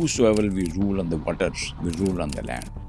Whosoever we rule on the waters, we rule on the land.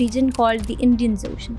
region called the Indian Ocean?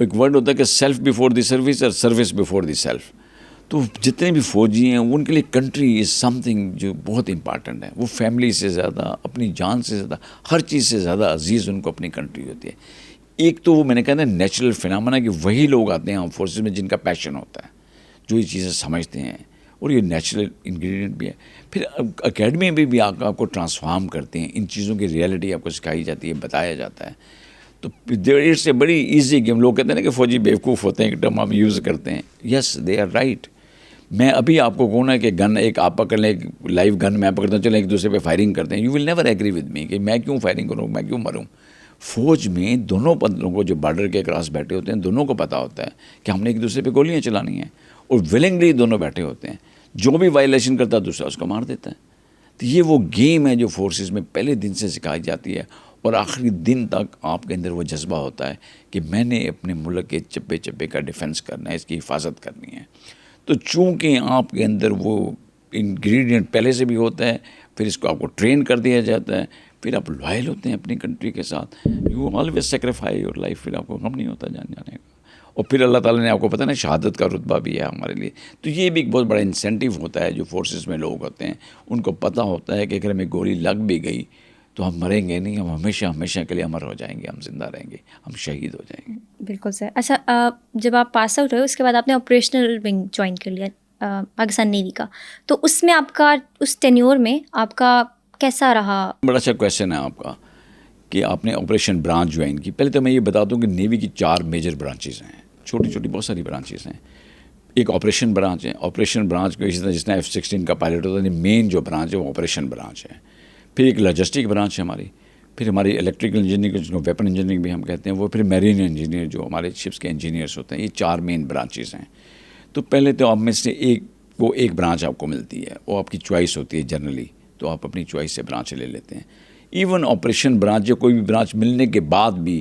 ایک word ہوتا ہے کہ self before the service اور service before the self. تو جتنے بھی فوجی ہیں ان کے لیے کنٹری از سم تھنگ جو بہت امپارٹنٹ ہے. وہ فیملی سے زیادہ، اپنی جان سے زیادہ، ہر چیز سے زیادہ عزیز ان کو اپنی کنٹری ہوتی ہے. ایک تو وہ میں نے کہا نا نیچرل فینامنا کہ وہی لوگ آتے ہیں آرم فورسز میں جن کا پیشن ہوتا ہے، جو یہ چیزیں سمجھتے ہیں، اور یہ نیچرل انگریڈینٹ بھی ہے. پھر اکیڈمی میں بھی آپ کو ٹرانسفارم کرتے ہیں، ان چیزوں کی ریئلٹی آپ کو سکھائی جاتی ہے، بتایا جاتا ہے. تو اٹس اے بڑی ایزی گیم. لوگ کہتے ہیں نا کہ فوجی بیوقوف ہوتے ہیں، ایک ٹرم ہم یوز کرتے ہیں. یس دے آر رائٹ. میں ابھی آپ کو کہوں نا کہ گن ایک آپ پکڑ لیں، ایک لائیو گن میں پکڑتا ہوں، چلیں ایک دوسرے پہ فائرنگ کرتے ہیں. You will never agree with me کہ میں کیوں فائرنگ کروں، میں کیوں مروں. فوج میں دونوں بندوں کو جو بارڈر کے کراس بیٹھے ہوتے ہیں دونوں کو پتہ ہوتا ہے کہ ہم نے ایک دوسرے پہ گولیاں چلانی ہیں، اور ولنگلی دونوں بیٹھے ہوتے ہیں. جو بھی وائلیشن کرتا ہے دوسرا اس کو مار دیتا ہے. تو یہ وہ گیم ہے جو فورسز میں پہلے دن سے سکھائی جاتی ہے، اور آخری دن تک آپ کے اندر وہ جذبہ ہوتا ہے کہ میں نے اپنے ملک کے چپے چپے کا ڈیفنس کرنا ہے، اس کی حفاظت کرنی ہے. تو چونکہ آپ کے اندر وہ انگریڈینٹ پہلے سے بھی ہوتا ہے، پھر اس کو آپ کو ٹرین کر دیا جاتا ہے، پھر آپ لوائل ہوتے ہیں اپنی کنٹری کے ساتھ. You always sacrifice your life. پھر آپ کو غم نہیں ہوتا جان جانے کا. اور پھر اللہ تعالیٰ نے آپ کو پتہ نا شہادت کا رتبہ بھی ہے ہمارے لیے. تو یہ بھی ایک بہت بڑا انسینٹیو ہوتا ہے جو فورسز میں لوگ ہوتے ہیں. ان کو پتہ ہوتا ہے کہ اگر ہمیں گولی لگ بھی گئی تو ہم مریں گے نہیں، ہم ہمیشہ ہمیشہ کے لیے امر ہو جائیں گے، ہم زندہ رہیں گے، ہم شہید ہو جائیں گے. بالکل سر. اچھا، جب آپ پاس آؤٹ ہوئے اس کے بعد آپ نے آپریشنل ونگ جوائن کر لیا پاکستان نیوی کا، تو اس میں آپ کا اس ٹینیور میں آپ کا کیسا رہا؟ بڑا اچھا کویشچن ہے آپ کا کہ آپ نے آپریشن برانچ جوائن کی. پہلے تو میں یہ بتا دوں کہ نیوی کی 4 میجر برانچز ہیں، چھوٹی چھوٹی بہت ساری برانچز ہیں. ایک آپریشن برانچ ہے. آپریشن برانچ کو اسی طرح جس طرح F-16 کا پائلٹ ہوتا ہے، مین جو برانچ ہے وہ آپریشن برانچ ہے. پھر ایک لاجسٹک برانچ ہے ہماری. پھر ہماری الیکٹریکل انجینئرنگ جس کو ویپن انجینئرنگ بھی ہم کہتے ہیں، وہ پھر میرین انجینئر جو ہمارے شپس کے انجینئرس ہوتے ہیں. یہ 4 مین برانچز ہیں. تو پہلے تو آپ میں سے ایک برانچ آپ کو ملتی ہے، وہ آپ کی چوائس ہوتی ہے جنرلی، تو آپ اپنی چوائس سے برانچ لے لیتے ہیں. ایون آپریشن برانچ یا کوئی بھی برانچ ملنے کے بعد بھی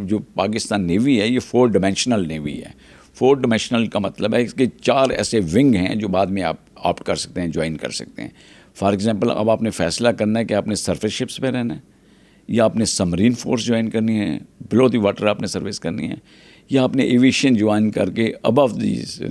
جو پاکستان نیوی ہے یہ 4 ڈائمینشنل نیوی ہے. 4 ڈائمینشنل کا مطلب ہے اس کے 4 ایسے ونگ ہیں جو بعد میں آپ آپٹ کر سکتے ہیں، جوائن کر سکتے ہیں. فار ایگزامپل اب آپ نے فیصلہ کرنا ہے کہ آپ نے سرفیس شپس پہ رہنا ہے، یا آپ نے سبمرین فورس جوائن کرنی ہے، بلو دی واٹر آپ نے سروس کرنی ہے، یا آپ نے ایویشن جوائن کر کے ابو دیز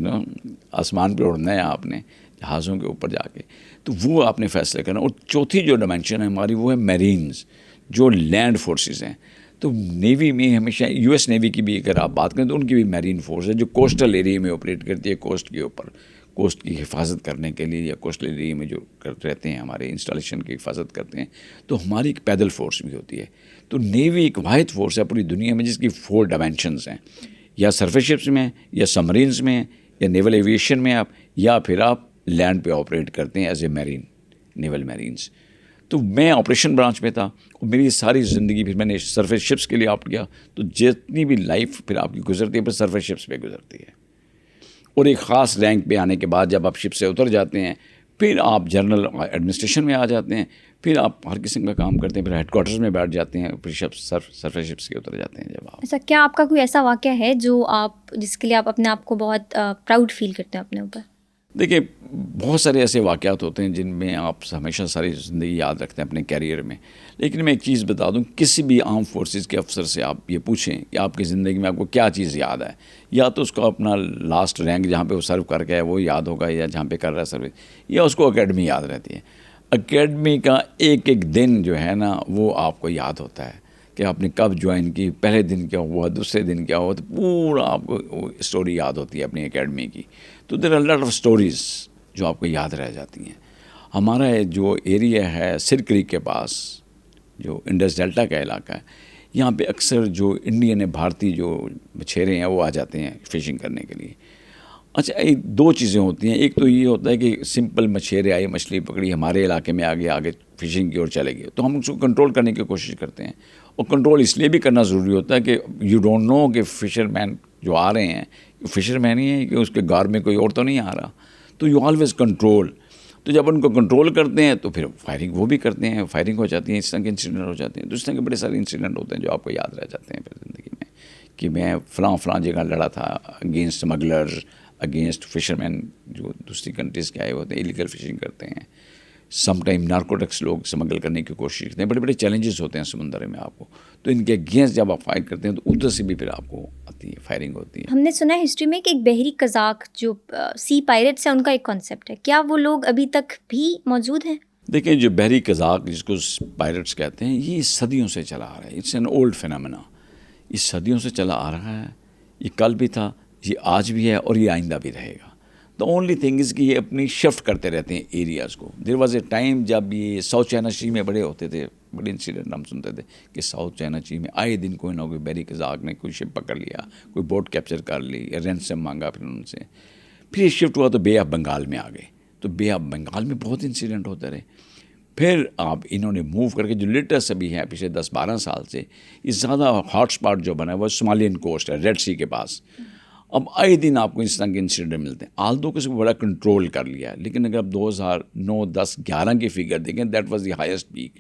آسمان پہ اڑنا ہے آپ نے جہازوں کے اوپر جا کے. تو وہ آپ نے فیصلہ کرنا. اور چوتھی جو ڈائمینشن ہے ہماری وہ ہے میرینز، جو لینڈ فورسز ہیں. تو نیوی میں ہمیشہ یو ایس نیوی کی بھی اگر آپ بات کریں تو ان کی بھی میرین فورس ہے جو کوسٹل ایریا میں آپریٹ کرتی ہے، کوسٹ کے اوپر، کوسٹ کی حفاظت کرنے کے لیے، یا کوسٹل ایریا میں جو رہتے ہیں ہمارے انسٹالیشن کی حفاظت کرتے ہیں. تو ہماری ایک پیدل فورس بھی ہوتی ہے. تو نیوی ایک واحد فورس ہے پوری دنیا میں جس کی 4 ڈائمینشنز ہیں، یا سرفیس شپس میں، یا سبمرینز میں، یا نیول ایویشن میں آپ، یا پھر آپ لینڈ پہ آپریٹ کرتے ہیں as a marine, naval marines. تو میں آپریشن برانچ میں تھا، اور میری ساری زندگی پھر میں نے سرفیس شپس کے لیے آپٹ کیا. تو جتنی بھی لائف پھر آپ کی گزرتی ہے پھر سرفیس شپس پہ گزرتی ہے. اور ایک خاص رینک پہ آنے کے بعد جب آپ شپ سے اتر جاتے ہیں پھر آپ جنرل ایڈمنسٹریشن میں آ جاتے ہیں، پھر آپ ہر قسم کا کام کرتے ہیں، پھر ہیڈ کوارٹرز میں بیٹھ جاتے ہیں، پھر سرفیس شپس کے اتر جاتے ہیں جب آپ. اچھا، کیا آپ کا کوئی ایسا واقعہ ہے جس کے لیے آپ اپنے آپ کو بہت پراؤڈ فیل کرتے ہیں اپنے اوپر؟ دیکھیے بہت سارے ایسے واقعات ہوتے ہیں جن میں آپ ہمیشہ ساری زندگی یاد رکھتے ہیں اپنے کیریئر میں. لیکن میں ایک چیز بتا دوں، کسی بھی آرم فورسز کے افسر سے آپ یہ پوچھیں کہ آپ کی زندگی میں آپ کو کیا چیز یاد ہے، یا تو اس کو اپنا لاسٹ رینک جہاں پہ وہ سرو کر کے ہے وہ یاد ہوگا، یا جہاں پہ کر رہا ہے سروس، یا اس کو اکیڈمی یاد رہتی ہے. اکیڈمی کا ایک ایک دن جو ہے نا وہ آپ کو یاد ہوتا ہے کہ آپ نے کب جوائن کی، پہلے دن کیا ہوا، دوسرے دن کیا ہوا. تو پورا آپ کو اسٹوری یاد ہوتی ہے اپنی اکیڈمی کی. تو there are lot of stories جو آپ کو یاد رہ جاتی ہیں. ہمارا جو ایریا ہے سر کریک کے پاس، جو انڈس ڈیلٹا کا علاقہ ہے، یہاں پہ اکثر جو انڈین بھارتی جو مچھیرے ہیں وہ آ جاتے ہیں فشنگ کرنے کے لیے. اچھا، 2 چیزیں ہوتی ہیں. ایک تو یہ ہوتا ہے کہ سمپل مچھیرے آئے، مچھلی پکڑی، ہمارے علاقے میں آگے فشنگ کی اور چلے گئے، تو ہم اس کو کنٹرول کرنے کی کوشش کرتے ہیں. اور کنٹرول اس لیے بھی کرنا ضروری ہوتا ہے کہ یو ڈونٹ نو کہ فشر مین جو آ رہے ہیں فشر مین ہی ہے کہ اس کے گار میں کوئی اور تو نہیں آ رہا. تو یو آلویز کنٹرول. تو جب ان کو کنٹرول کرتے ہیں تو پھر فائرنگ وہ بھی کرتے ہیں، فائرنگ ہو جاتی ہے، اس طرح کے انسیڈنٹ ہو جاتے ہیں. تو اس طرح کے بڑے سارے انسیڈنٹ ہوتے ہیں جو آپ کو یاد رہ جاتے ہیں پھر زندگی میں، کہ میں فلاں جگہ لڑا تھا اگینسٹ اسمگلر، اگینسٹ فشر مین جو دوسری کنٹریز کے آئے ہوتے ہیں، ایلیگل فشنگ کرتے ہیں. سم ٹائم نارکوٹکس لوگ اسمگل کرنے کی کوشش کرتے ہیں. بڑے بڑے چیلنجز ہوتے ہیں سمندر میں آپ کو, تو ان کے اگینسٹ جب آپ فائر کرتے ہیں تو ادھر سے بھی پھر آپ کو آتی ہے فائرنگ ہوتی ہے. ہم نے سنا ہے ہسٹری میں کہ ایک بحری قزاق جو سی پائریٹس ہیں ان کا ایک کانسیپٹ ہے, کیا وہ لوگ ابھی تک بھی موجود ہیں؟ دیکھیں جو بحری قزاق جس کو پائرٹس کہتے ہیں یہ صدیوں سے چلا آ رہا ہے. It's an old phenomena. یہ صدیوں سے چلا آ رہا ہے, یہ کل بھی تھا, یہ آج بھی ہے اور یہ آئندہ بھی رہے گا. دا اونلی تھنگ از کہ یہ اپنی شفٹ کرتے رہتے ہیں ایریاز کو. دیر واز اے ٹائم جب یہ ساؤتھ چائنا سی میں بڑے ہوتے تھے, بڑے انسیڈنٹ ہم سنتے تھے کہ ساؤتھ چائنا سی میں آئے دن کوئی نہ کوئی بحری قزاق نے کوئی شپ پکڑ لیا, کوئی بوٹ کیپچر کر لی, رینسم مانگا پھر ان سے. پھر یہ شفٹ ہوا تو بے آف بنگال میں آ گئے, تو بے آف بنگال میں بہت انسیڈنٹ ہوتے رہے. پھر آپ انہوں نے موو کر کے جو لیٹسٹ ابھی ہے پچھلے 10-12 سال سے, یہ زیادہ ہاٹ اسپاٹ جو بنا ہے وہ صومالین کوسٹ ہے, ریڈ سی کے پاس. اب آئے دن آپ کو اس طرح کے انسیڈنٹ ملتے ہیں. آلدو کو اس کو بڑا کنٹرول کر لیا ہے, لیکن اگر آپ 2009, 10, 11 کی فگر دیکھیں that was the highest peak.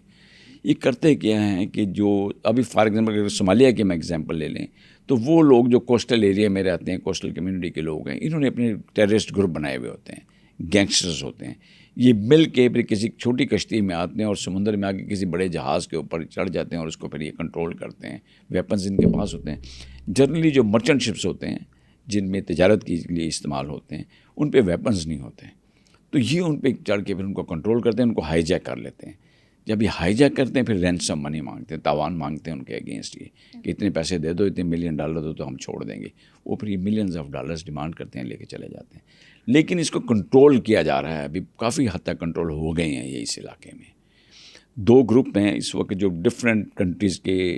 یہ کرتے کیا ہیں کہ جو ابھی فار ایگزامپل اگر صومالیہ کی ہم ایگزامپل لے لیں تو وہ لوگ جو کوسٹل ایریا میں رہتے ہیں, کوسٹل کمیونٹی کے لوگ ہیں, انہوں نے اپنے ٹیررسٹ گروپ بنائے ہوئے ہوتے ہیں, گینگسٹرز ہوتے ہیں. یہ مل کے پھر کسی چھوٹی کشتی میں آتے ہیں اور سمندر میں آ کے کسی بڑے جہاز کے اوپر چڑھ جاتے ہیں اور اس کو پھر یہ کنٹرول کرتے ہیں. ویپنز ان کے پاس ہوتے ہیں. جنرلی جو مرچنٹ شپس ہوتے ہیں جن میں تجارت کے لیے استعمال ہوتے ہیں ان پہ ویپنز نہیں ہوتے, تو یہ ان پہ چڑھ کے پھر ان کو کنٹرول کرتے ہیں, ان کو ہائی جیک کر لیتے ہیں. جب یہ ہائی جیک کرتے ہیں پھر رینسم منی مانگتے ہیں, تاوان مانگتے ہیں ان کے اگینسٹ, یہ کہ اتنے پیسے دے دو, اتنے $1,000,000 دو تو ہم چھوڑ دیں گے. وہ پھر یہ $millions ڈیمانڈ کرتے ہیں, لے کے چلے جاتے ہیں. لیکن اس کو کنٹرول کیا جا رہا ہے, ابھی کافی حد تک کنٹرول ہو گئے ہیں یہ اس علاقے میں. 2 گروپ ہیں اس وقت جو ڈفرینٹ کنٹریز کے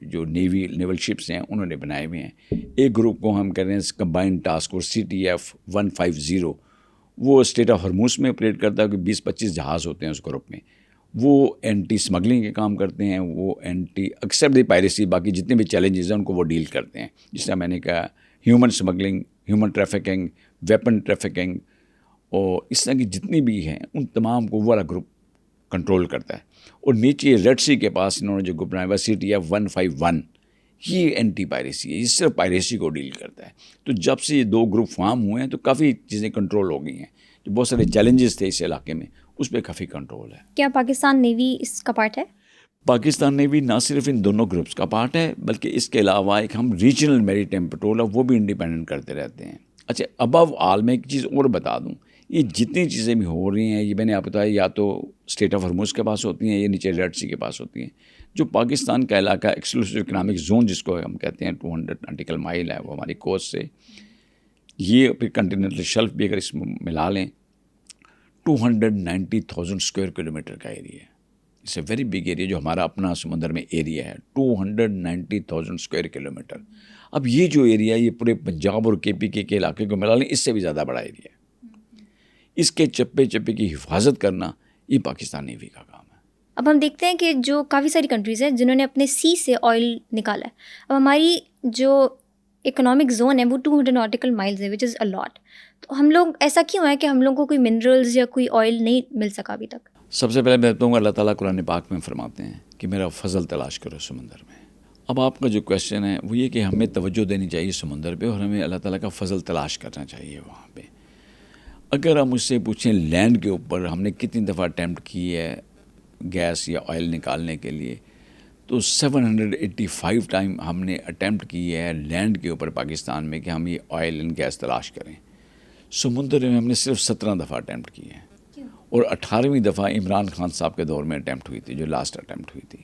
جو نیول شپس ہیں انہوں نے بنائے ہوئے ہیں. ایک گروپ کو ہم کہہ رہے ہیں کمبائنڈ ٹاسک فورس CTF 150, وہ اسٹیٹ آف ہرموز میں آپریٹ کرتا ہے کہ 20-25 جہاز ہوتے ہیں اس گروپ میں. وہ اینٹی اسمگلنگ کے کام کرتے ہیں, وہ اینٹی ایکسیپٹ دی پائریسی, باقی جتنے بھی چیلنجز ہیں ان کو وہ ڈیل کرتے ہیں. جس طرح میں نے کہا human smuggling, human trafficking, weapon trafficking, اور اس طرح کی جتنی بھی ہیں ان تمام کو وہ والا گروپ کنٹرول کرتا ہے. اور نیچے ریڈ سی کے پاس انہوں نے جو گروپ بنایا ہوا CTF 151, یہ اینٹی پائریسی ہے, یہ صرف پائریسی کو ڈیل کرتا ہے. تو جب سے یہ 2 گروپ فارم ہوئے ہیں تو کافی چیزیں کنٹرول ہو گئی ہیں. جو بہت سارے چیلنجز تھے اس علاقے میں اس پہ کافی کنٹرول ہے. کیا پاکستان نیوی اس کا پارٹ ہے؟ پاکستان نیوی نہ صرف ان دونوں گروپس کا پارٹ ہے بلکہ اس کے علاوہ ایک ہم ریجنل میری ٹائم پیٹرول ہے وہ بھی انڈیپینڈنٹ کرتے رہتے ہیں. اچھا, ابو آل میں ایک چیز اور بتا دوں, یہ جتنی چیزیں بھی ہو رہی ہیں یہ میں نے آپ بتایا یا تو اسٹیٹ آف ہرموز کے پاس ہوتی ہیں یا نیچے ریڈ سی کے پاس ہوتی ہیں. جو پاکستان کا علاقہ ایکسکلوسیو اکنامک زون جس کو ہم کہتے ہیں 200 ناٹیکل مائل ہے وہ ہماری کوسٹ سے, یہ پھر کنٹیننٹل شیلف بھی اگر اس میں ملا لیں 290,000 اسکوائر کلومیٹر کا ایریا ہے. It's a very big area جو ہمارا اپنا سمندر میں ایریا ہے 290,000 اسکوائر کلومیٹر. اب یہ جو ایریا یہ پورے پنجاب اور KPK کے علاقے کو ملا لیں اس سے بھی زیادہ بڑا ایریا ہے. اس کے چپے چپے کی حفاظت کرنا یہ پاکستان نیوی کا کام ہے. اب ہم دیکھتے ہیں کہ جو کافی ساری کنٹریز ہیں جنہوں نے اپنے سی سے آئل نکالا ہے. اب ہماری جو اکنامک زون ہے وہ 200 ناٹیکل مائلز ہے وچ از اے لاٹ. تو ہم لوگ ایسا کیوں ہے کہ ہم لوگوں کو کوئی منرلز یا کوئی آئل نہیں مل سکا ابھی تک؟ سب سے پہلے میں بتاؤں گا اللہ تعالیٰ قرآن پاک میں فرماتے ہیں کہ میرا فضل تلاش کرو سمندر میں. اب آپ کا جو کویشچن ہے وہ یہ کہ ہمیں توجہ دینی چاہیے سمندر پہ اور ہمیں اللہ تعالیٰ کا فضل تلاش کرنا چاہیے وہاں پہ. اگر ہم مجھ سے پوچھیں لینڈ کے اوپر ہم نے کتنی دفعہ اٹیمپٹ کی ہے گیس یا آئل نکالنے کے لیے, تو 785 ٹائم ہم نے اٹیمپٹ کی ہے لینڈ کے اوپر پاکستان میں کہ ہم یہ آئل اینڈ گیس تلاش کریں. سمندر میں ہم نے صرف 17 دفعہ اٹیمپٹ کی ہے اور 18ویں دفعہ عمران خان صاحب کے دور میں اٹیمپٹ ہوئی تھی جو لاسٹ اٹیمپٹ ہوئی تھی.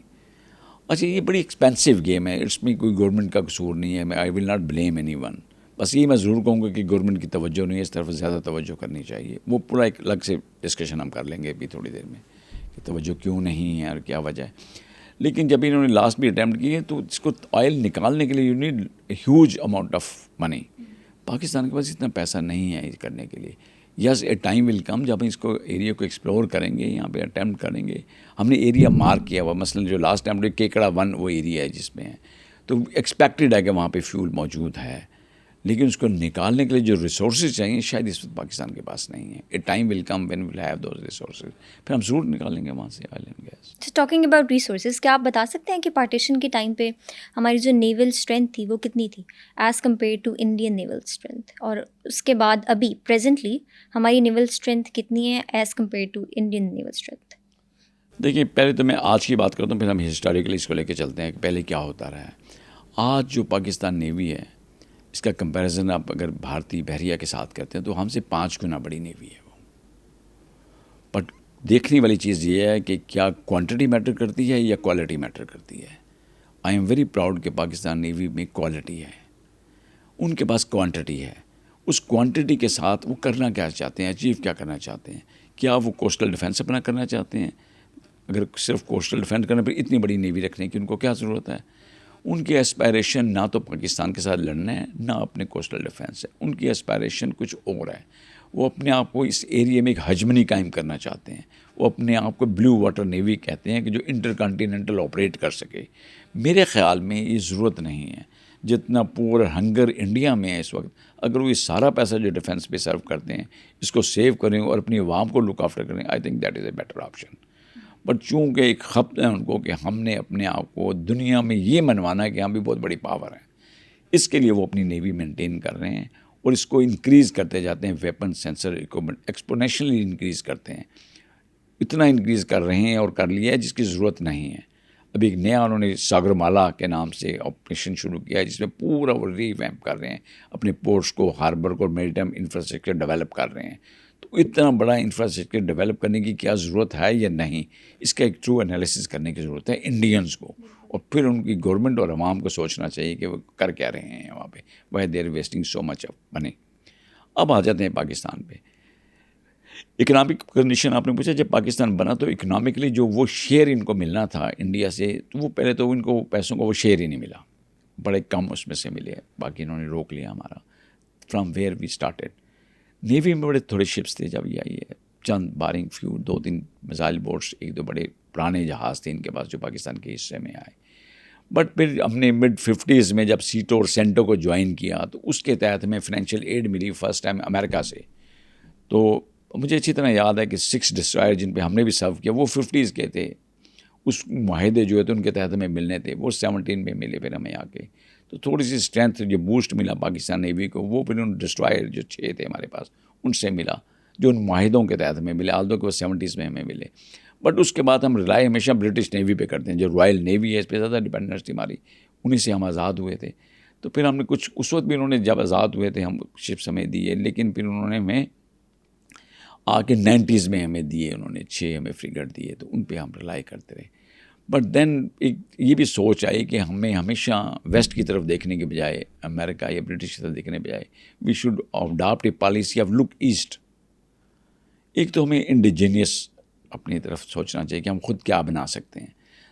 اچھا, یہ بڑی ایکسپینسو گیم ہے, اس میں کوئی گورنمنٹ کا قصور نہیں ہے. I will not blame anyone. بس یہ میں ضرور کہوں گا کہ گورنمنٹ کی توجہ نہیں ہے, اس طرف زیادہ توجہ کرنی چاہیے. وہ پورا ایک الگ سے ڈسکشن ہم کر لیں گے ابھی تھوڑی دیر میں کہ توجہ کیوں نہیں ہے اور کیا وجہ ہے. لیکن جب انہوں نے لاسٹ بھی اٹیمپٹ کی ہے تو اس کو آئل نکالنے کے لیے you need huge amount of money. Pakistan کے پاس اتنا پیسہ نہیں ہے یہ کرنے کے لیے. یس اے ٹائم ول کم جب ہم اس کو ایریا کو ایکسپلور کریں گے, یہاں پہ اٹیمپٹ کریں گے. ہم نے ایریا مارک کیا ہوا, مثلا جو لاسٹ اٹیمپٹ کیکڑا 1 وہ ایریا ہے جس میں ہے, تو ایکسپیکٹڈ ہے کہ وہاں پہ فیول موجود ہے. لیکن اس کو نکالنے کے لیے جو ریسورسز چاہیے شاید اس وقت پاکستان کے پاس نہیں ہے. A time will come when will have those resources, پھر ہم ضرور نکالیں گے وہاں سے oil and gas. Talking about resources, کیا آپ بتا سکتے ہیں کہ پارٹیشن کے ٹائم پہ ہماری جو نیول اسٹرینتھ تھی وہ کتنی تھی as compare to Indian naval strength, اور اس کے بعد ابھی پریزنٹلی ہماری نیول اسٹرینتھ کتنی ہے as compare to Indian naval strength? دیکھیے پہلے تو میں آج کی بات کرتا ہوں, پھر ہم ہسٹوریکلی اس کو لے کے چلتے ہیں کہ پہلے کیا ہوتا رہا ہے. آج جو پاکستان نیوی ہے اس کا کمپیریزن آپ اگر بھارتی بحریہ کے ساتھ کرتے ہیں تو ہم سے 5 گنا بڑی نیوی ہے وہ. بٹ دیکھنے والی چیز یہ ہے کہ کیا کوانٹٹی میٹر کرتی ہے یا کوالٹی میٹر کرتی ہے. آئی ایم ویری پراؤڈ کہ پاکستان نیوی میں کوالٹی ہے, ان کے پاس کوانٹٹی ہے. اس کوانٹٹی کے ساتھ وہ کرنا کیا چاہتے ہیں, اچیو کیا کرنا چاہتے ہیں. کیا وہ کوسٹل ڈیفینس اپنا کرنا چاہتے ہیں؟ اگر صرف کوسٹل ڈیفینس کرنے پر اتنی بڑی نیوی رکھنے کی ان کو کیا ضرورت ہے؟ ان کی اسپائریشن نہ تو پاکستان کے ساتھ لڑنا ہے نہ اپنے کوسٹل ڈیفینس ہے. ان کی اسپائریشن کچھ اور ہے. وہ اپنے آپ کو اس ایریے میں ایک ہجمنی قائم کرنا چاہتے ہیں. وہ اپنے آپ کو بلیو واٹر نیوی کہتے ہیں کہ جو انٹر کانٹیننٹل آپریٹ کر سکے. میرے خیال میں یہ ضرورت نہیں ہے. جتنا پور ہنگر انڈیا میں ہے اس وقت, اگر وہ یہ سارا پیسہ جو ڈیفینس پہ سرو کرتے ہیں اس کو سیو کریں اور اپنی عوام کو لک آفٹر کریں, I think that is a better option. But چونکہ ایک خپت ہے ان کو کہ ہم نے اپنے آپ کو دنیا میں یہ منوانا ہے کہ ہم بھی بہت بڑی پاور ہیں, اس کے لیے وہ اپنی نیوی مینٹین کر رہے ہیں اور اس کو انکریز کرتے جاتے ہیں. ویپن سینسر اکوپمنٹ ایکسپونیشنلی انکریز کرتے ہیں. اتنا انکریز کر رہے ہیں اور کر لیا ہے جس کی ضرورت نہیں ہے. ابھی ایک نیا انہوں نے ساگرمالا کے نام سے آپریشن شروع کیا ہے جس میں پورا وہ ری ویمپ کر رہے ہیں, اپنے پورٹس کو, ہاربر کو, میریٹائم انفراسٹرکچر ڈیولپ کر رہے ہیں. تو اتنا بڑا انفراسٹرکچر ڈیولپ کرنے کی کیا ضرورت ہے یا نہیں, اس کا ایک ٹرو انالیسس کرنے کی ضرورت ہے انڈینس کو, اور پھر ان کی گورنمنٹ اور عوام کو سوچنا چاہیے کہ وہ کر کیا رہے ہیں وہاں پہ. Why they are wasting so much of money. اب آ جاتے ہیں پاکستان پہ. اکنامک کنڈیشن آپ نے پوچھا, جب پاکستان بنا تو اکنامکلی جو وہ شیئر ان کو ملنا تھا انڈیا سے, تو وہ پہلے تو ان کو پیسوں کو وہ شیئر ہی نہیں ملا, بڑے کم اس میں سے ملے. باقی انہوں نے روک لیا ہمارا. From where we started navy میں بڑے تھوڑے شپس تھے جب یہ آئی ہے, چند بارنگ فیو 2-3 میزائل بوٹس, 1-2 بڑے پرانے جہاز تھے ان کے پاس جو پاکستان کے حصے میں آئے. بٹ پھر ہم نے مڈ 50s میں جب سیٹو اور سینٹو کو جوائن کیا تو اس کے تحت ہمیں فائنینشیل ایڈ ملی فرسٹ ٹائم امریکہ سے. تو مجھے اچھی طرح یاد ہے کہ 6 ڈسٹرائر جن پہ ہم نے بھی سرو کیا وہ 50s کے تھے. اس معاہدے جو ہے تو ان کے تحت ہمیں ملنے تھے, وہ 17 میں ملے پھر ہمیں آ کے. تو تھوڑی سی اسٹرینتھ جو بوسٹ ملا پاکستان نیوی کو وہ پھر ان ڈسٹرائر جو 6 تھے ہمارے پاس ان سے ملا, جو ان معاہدوں کے تحت ہمیں ملے, آلدو کہ وہ 70s میں ہمیں ملے. بٹ اس کے بعد ہم ریلائی ہمیشہ برٹش نیوی پہ کرتے ہیں, جو رائل نیوی ہے اس پہ زیادہ ڈپینڈنس تھی ہماری, انہیں سے ہم آزاد ہوئے تھے. تو پھر ہم نے کچھ اس وقت بھی انہوں نے جب آزاد ہوئے تھے ہم شپس ہمیں دیے, لیکن پھر انہوں نے ہمیں آ کے 90s میں ہمیں دیے, انہوں نے 6 ہمیں فریگیٹ دیے, تو ان پہ ہم ریلائی کرتے رہے. بٹ دین ایک یہ بھی سوچ آئی کہ ہمیں ہمیشہ ویسٹ کی طرف دیکھنے کے بجائے, امریکہ یا برٹش کی طرف دیکھنے کے بجائے, we should adapt a policy of look east. ایک تو ہمیں انڈیجینیس اپنی طرف سوچنا چاہیے کہ ہم خود کیا بنا سکتے ہیں.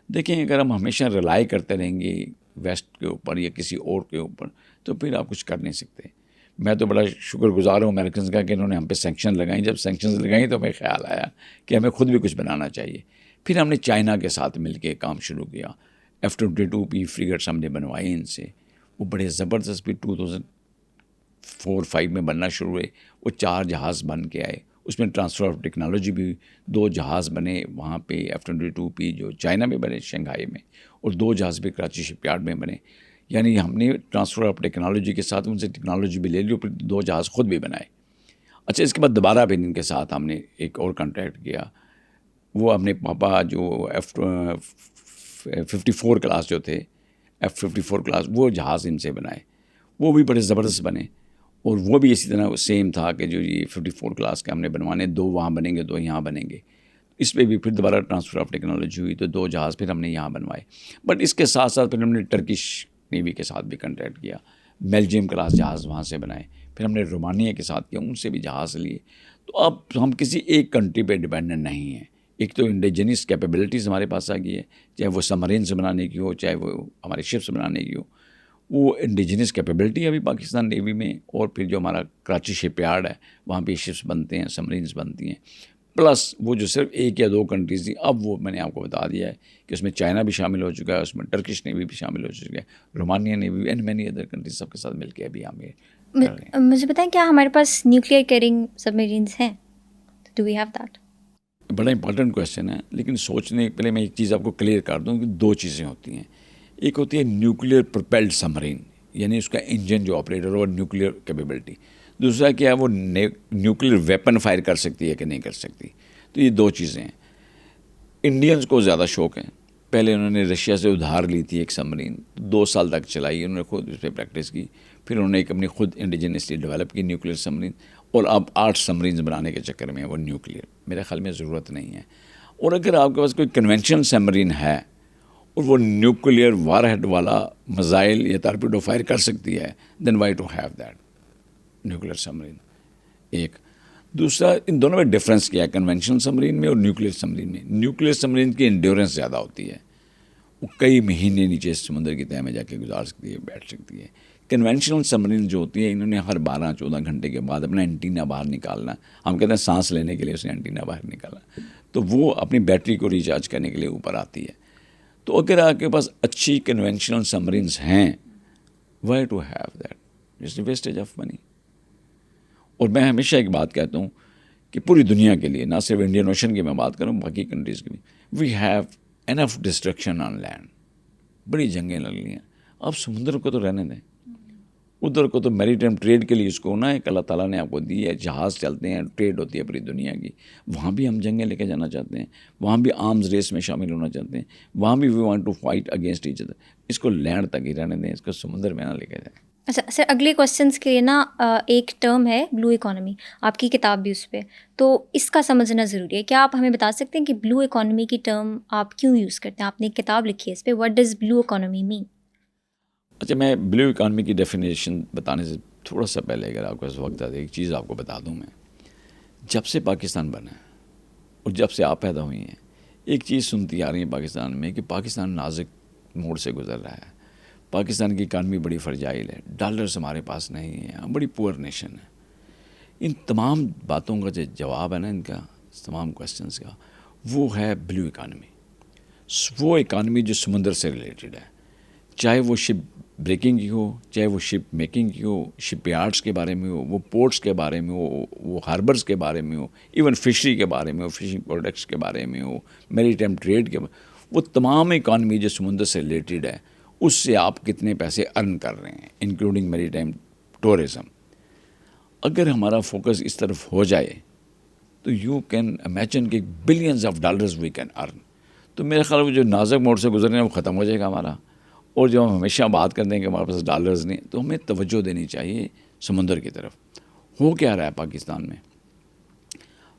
دیکھیں اگر ہم ہمیشہ ریلائی کرتے رہیں گے ویسٹ کے اوپر یا کسی اور کے اوپر تو پھر آپ کچھ کر نہیں سکتے. میں تو بڑا شکر گزار ہوں امریکنز کا کہ انہوں نے ہم پہ سینکشن لگائیں. جب سینکشنز لگائیں تو ہمیں خیال آیا کہ ہمیں خود بھی کچھ بنانا چاہیے. پھر ہم نے چائنا کے ساتھ مل کے کام شروع کیا. F-22P فریگیٹس ہم نے بنوائے ان سے, وہ بڑے زبردست بھی 2004-05 میں بننا شروع ہوئے. وہ 4 جہاز بن کے آئے, اس میں ٹرانسفر آف ٹیکنالوجی بھی 2 جہاز بنے وہاں پہ F-22P جو چائنا میں بنے شنگھائی میں, اور 2 جہاز بھی کراچی شپ یارڈ میں بنے. یعنی ہم نے ٹرانسفر آف ٹیکنالوجی کے ساتھ ان سے ٹیکنالوجی بھی لے لی اور پھر 2 جہاز خود بھی بنائے. اچھا اس کے بعد دوبارہ پھر ان کے ساتھ ہم نے ایک اور کانٹریکٹ کیا. وہ اپنے پاپا جو F-54 کلاس جو تھے, F-54 کلاس وہ جہاز ان سے بنائے, وہ بھی بڑے زبردست بنے. اور وہ بھی اسی طرح سیم تھا کہ جو یہ 54 کلاس کے ہم نے بنوانے, 2 وہاں بنیں گے 2 یہاں بنیں گے. اس پہ بھی پھر دوبارہ ٹرانسفر آف ٹیکنالوجی ہوئی تو 2 جہاز پھر ہم نے یہاں بنوائے. بٹ اس کے ساتھ ساتھ پھر ہم نے ٹرکش نیوی کے ساتھ بھی کنٹریکٹ کیا, بیلجیم کلاس جہاز وہاں سے بنائے. پھر ہم نے رومانیہ کے ساتھ کیا, ان سے بھی جہاز لیے. تو اب ہم کسی ایک کنٹری پہ ڈیپینڈنٹ نہیں ہیں. ایک تو انڈیجنس کیپیبلٹیز ہمارے پاس آ گئی ہے, چاہے وہ سبمرینس بنانے کی ہو, چاہے وہ ہمارے شپس بنانے کی ہو. وہ انڈیجنس کیپیبلٹی ابھی پاکستان نیوی میں, اور پھر جو ہمارا کراچی شپ یارڈ ہے وہاں پہ شپس بنتے ہیں, سبمرینس بنتی ہیں. پلس وہ جو صرف 1 یا 2 کنٹریز تھی, اب وہ میں نے آپ کو بتا دیا ہے کہ اس میں چائنا بھی شامل ہو چکا ہے, اس میں ٹرکش نیوی بھی شامل ہو چکا ہے, Romania navy and many other countries سب کے ساتھ مل کے ابھی ہم یہ مجھے بتائیں کیا ہمارے پاس نیوکلیئر کیرنگ سب مرینس ہیں؟ Do we have that? بڑا امپورٹنٹ کویشچن ہے، لیکن سوچنے پہلے میں ایک چیز آپ کو کلیئر کر دوں کہ دو چیزیں ہوتی ہیں. ایک ہوتی ہے نیوکلیئر پروپیلڈ سبمرین، یعنی اس کا انجن جو آپریٹر ہو نیوکلیئر کیپیبلٹی. دوسرا کیا وہ نیوکلیئر ویپن فائر کر سکتی ہے کہ نہیں کر سکتی. تو یہ دو چیزیں ہیں. انڈینز کو زیادہ شوق ہے. پہلے انہوں نے رشیا سے ادھار لی تھی ایک سبمرین، 2 سال تک چلائی انہوں نے، خود اس پہ پریکٹس کی. پھر انہوں نے ایک اپنی خود انڈیجنسلی ڈیولپ کی نیوکلیئر سبمرین، اور اب 8 سبمرینز بنانے کے چکر میں وہ نیوکلیئر. میرے خیال میں ضرورت نہیں ہے. اور اگر آپ کے پاس کوئی کنونشنل سبمرین ہے اور وہ نیوکلیئر وار ہیڈ والا میزائل یا ٹارپیڈو فائر کر سکتی ہے، then why to have that nuclear submarine. ایک دوسرا، ان دونوں میں ڈفرینس کیا ہے کنونشنل سبمرین میں اور نیوکلیئر سبمرین میں. نیوکلیئر سبمرین کی انڈیورنس زیادہ ہوتی ہے، وہ کئی مہینے نیچے سمندر کی تہہ میں جا کے گزار سکتی ہے، بیٹھ سکتی ہے. کنونشنل سبمرین جو ہوتی ہے، انہوں نے ہر 12-14 گھنٹے کے بعد اپنا اینٹینا باہر نکالنا. ہم کہتے ہیں سانس لینے کے لیے اس نے اینٹینا باہر نکالا، تو وہ اپنی بیٹری کو ریچارج کرنے کے لیے اوپر آتی ہے. تو اگر آپ کے پاس اچھی کنونشنل سبمرینس ہیں، why to have that? It's wastage of money. اور میں ہمیشہ ایک بات کہتا ہوں کہ پوری دنیا کے لیے، نہ صرف انڈین اوشن کی میں بات کروں، باقی کنٹریز کی بھی، we have enough destruction on land. بڑی جنگیں لڑ لی ہیں. آپ سمندر کو تو رہنے دیں، ادھر کو تو میری ٹائم ٹریڈ کے لیے اس کو نا ایک اللہ تعالیٰ نے آپ کو دی ہے، جہاز چلتے ہیں، ٹریڈ ہوتی ہے پوری دنیا کی. وہاں بھی ہم جنگیں لے کے جانا چاہتے ہیں، وہاں بھی آرمز ریس میں شامل ہونا چاہتے ہیں، وہاں بھی we want to fight against each other. اس کو لینڈ تک ہی رہنے دیں، اس کو سمندر میں نہ لے کے جائیں. اچھا سر، اگلے کوشچنس کے لیے نا ایک ٹرم ہے بلو اکانومی، آپ کی کتاب بھی اس پہ، تو اس کا سمجھنا ضروری ہے. کیا آپ ہمیں بتا سکتے ہیں کہ بلو اکانومی کی ٹرم آپ کیوں یوز کرتے ہیں؟ آپ نے ایک کتاب لکھی ہے اس پہ، واٹ ڈز بلو اکانومی مین؟ اچھا، میں بلو اکانومی کی ڈیفینیشن بتانے سے تھوڑا سا پہلے اگر آپ کے پاس وقت آتا ہے، ایک چیز آپ کو بتا دوں. میں جب سے پاکستان بنا ہے اور جب سے آپ پیدا ہوئی ہیں، ایک چیز سنتی آ رہی ہے پاکستان میں کہ پاکستان نازک موڑ سے گزر رہا ہے. پاکستان کی اکانومی بڑی فرجائل ہے، ڈالرز ہمارے پاس نہیں ہیں، ہم بڑی پور نیشن ہے. ان تمام باتوں کا جو جواب ہے نا، ان کا تمام کویسچنس کا، وہ ہے بلو اکانومی. وہ اکانومی جو سمندر سے ریلیٹڈ ہے، چاہے وہ شپ بریکنگ کی ہو، چاہے وہ شپ میکنگ کی ہو، شپ یارڈس کے بارے میں ہو، وہ پورٹس کے بارے میں ہو، وہ ہاربرز کے بارے میں ہو، ایون فشری کے بارے میں ہو، فشنگ پروڈکٹس کے بارے میں ہو، میری ٹائم ٹریڈ کے بارے، وہ تمام اکانومی جو سمندر سے ریلیٹڈ ہے، اس سے آپ کتنے پیسے ارن کر رہے ہیں، انکلوڈنگ میری ٹائم ٹورزم. اگر ہمارا فوکس اس طرف ہو جائے تو یو کین امیجن کہ billions of dollars we can earn. تو میرے خیال میں جو نازک موڑ سے گزرنے وہ ختم ہو جائے گا ہمارا. اور جو ہم ہمیشہ بات کرتے ہیں کہ ہمارے پاس ڈالرز نہیں، تو ہمیں توجہ دینی چاہیے سمندر کی طرف. ہو کیا رہا ہے پاکستان میں؟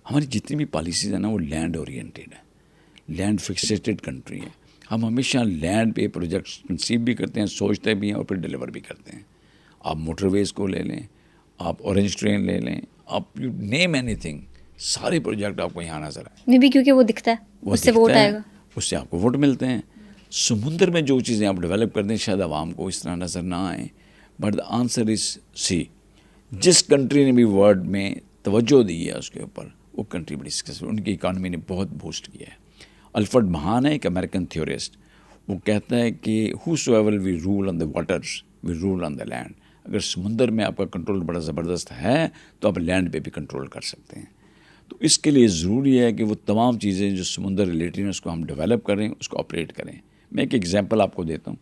ہماری جتنی بھی پالیسیز ہیں نا، وہ لینڈ اورینٹیڈ ہے، لینڈ فکسیٹڈ کنٹری ہے. ہم ہمیشہ لینڈ پہ پروجیکٹس کنسیو بھی کرتے ہیں، سوچتے بھی ہیں اور پھر ڈیلیور بھی کرتے ہیں. آپ موٹر ویز کو لے لیں، آپ اورنج ٹرین لے لیں، آپ یو نیم اینی تھنگ، سارے پروجیکٹ آپ کو یہاں نظر آئیں. میں بھی کیونکہ وہ دکھتا ہے، اس سے ووٹ آئے گا، اس سے آپ کو ووٹ ملتے ہیں. سمندر میں جو چیزیں آپ ڈیولپ کرتے ہیں شاید عوام کو اس طرح نظر نہ آئیں، بٹ دا آنسر از سی. جس کنٹری نے بھی ورلڈ میں توجہ دی ہے اس کے اوپر، وہ کنٹری بڑی سکسیسفل، ان کی اکانومی نے بہت بوسٹ کیا ہے. الفرڈ مہان ہے ایک امریکن تھیورسٹ، وہ کہتا ہے کہ whoever we rule on the waters we rule on the land. اگر سمندر میں آپ کا کنٹرول بڑا زبردست ہے تو آپ لینڈ پہ بھی کنٹرول کر سکتے ہیں. تو اس کے لیے ضروری ہے کہ وہ تمام چیزیں جو سمندر ریلیٹڈ ہیں اس کو ہم ڈیولپ کریں، اس کو آپریٹ کریں. میں ایک ایگزامپل آپ کو دیتا ہوں.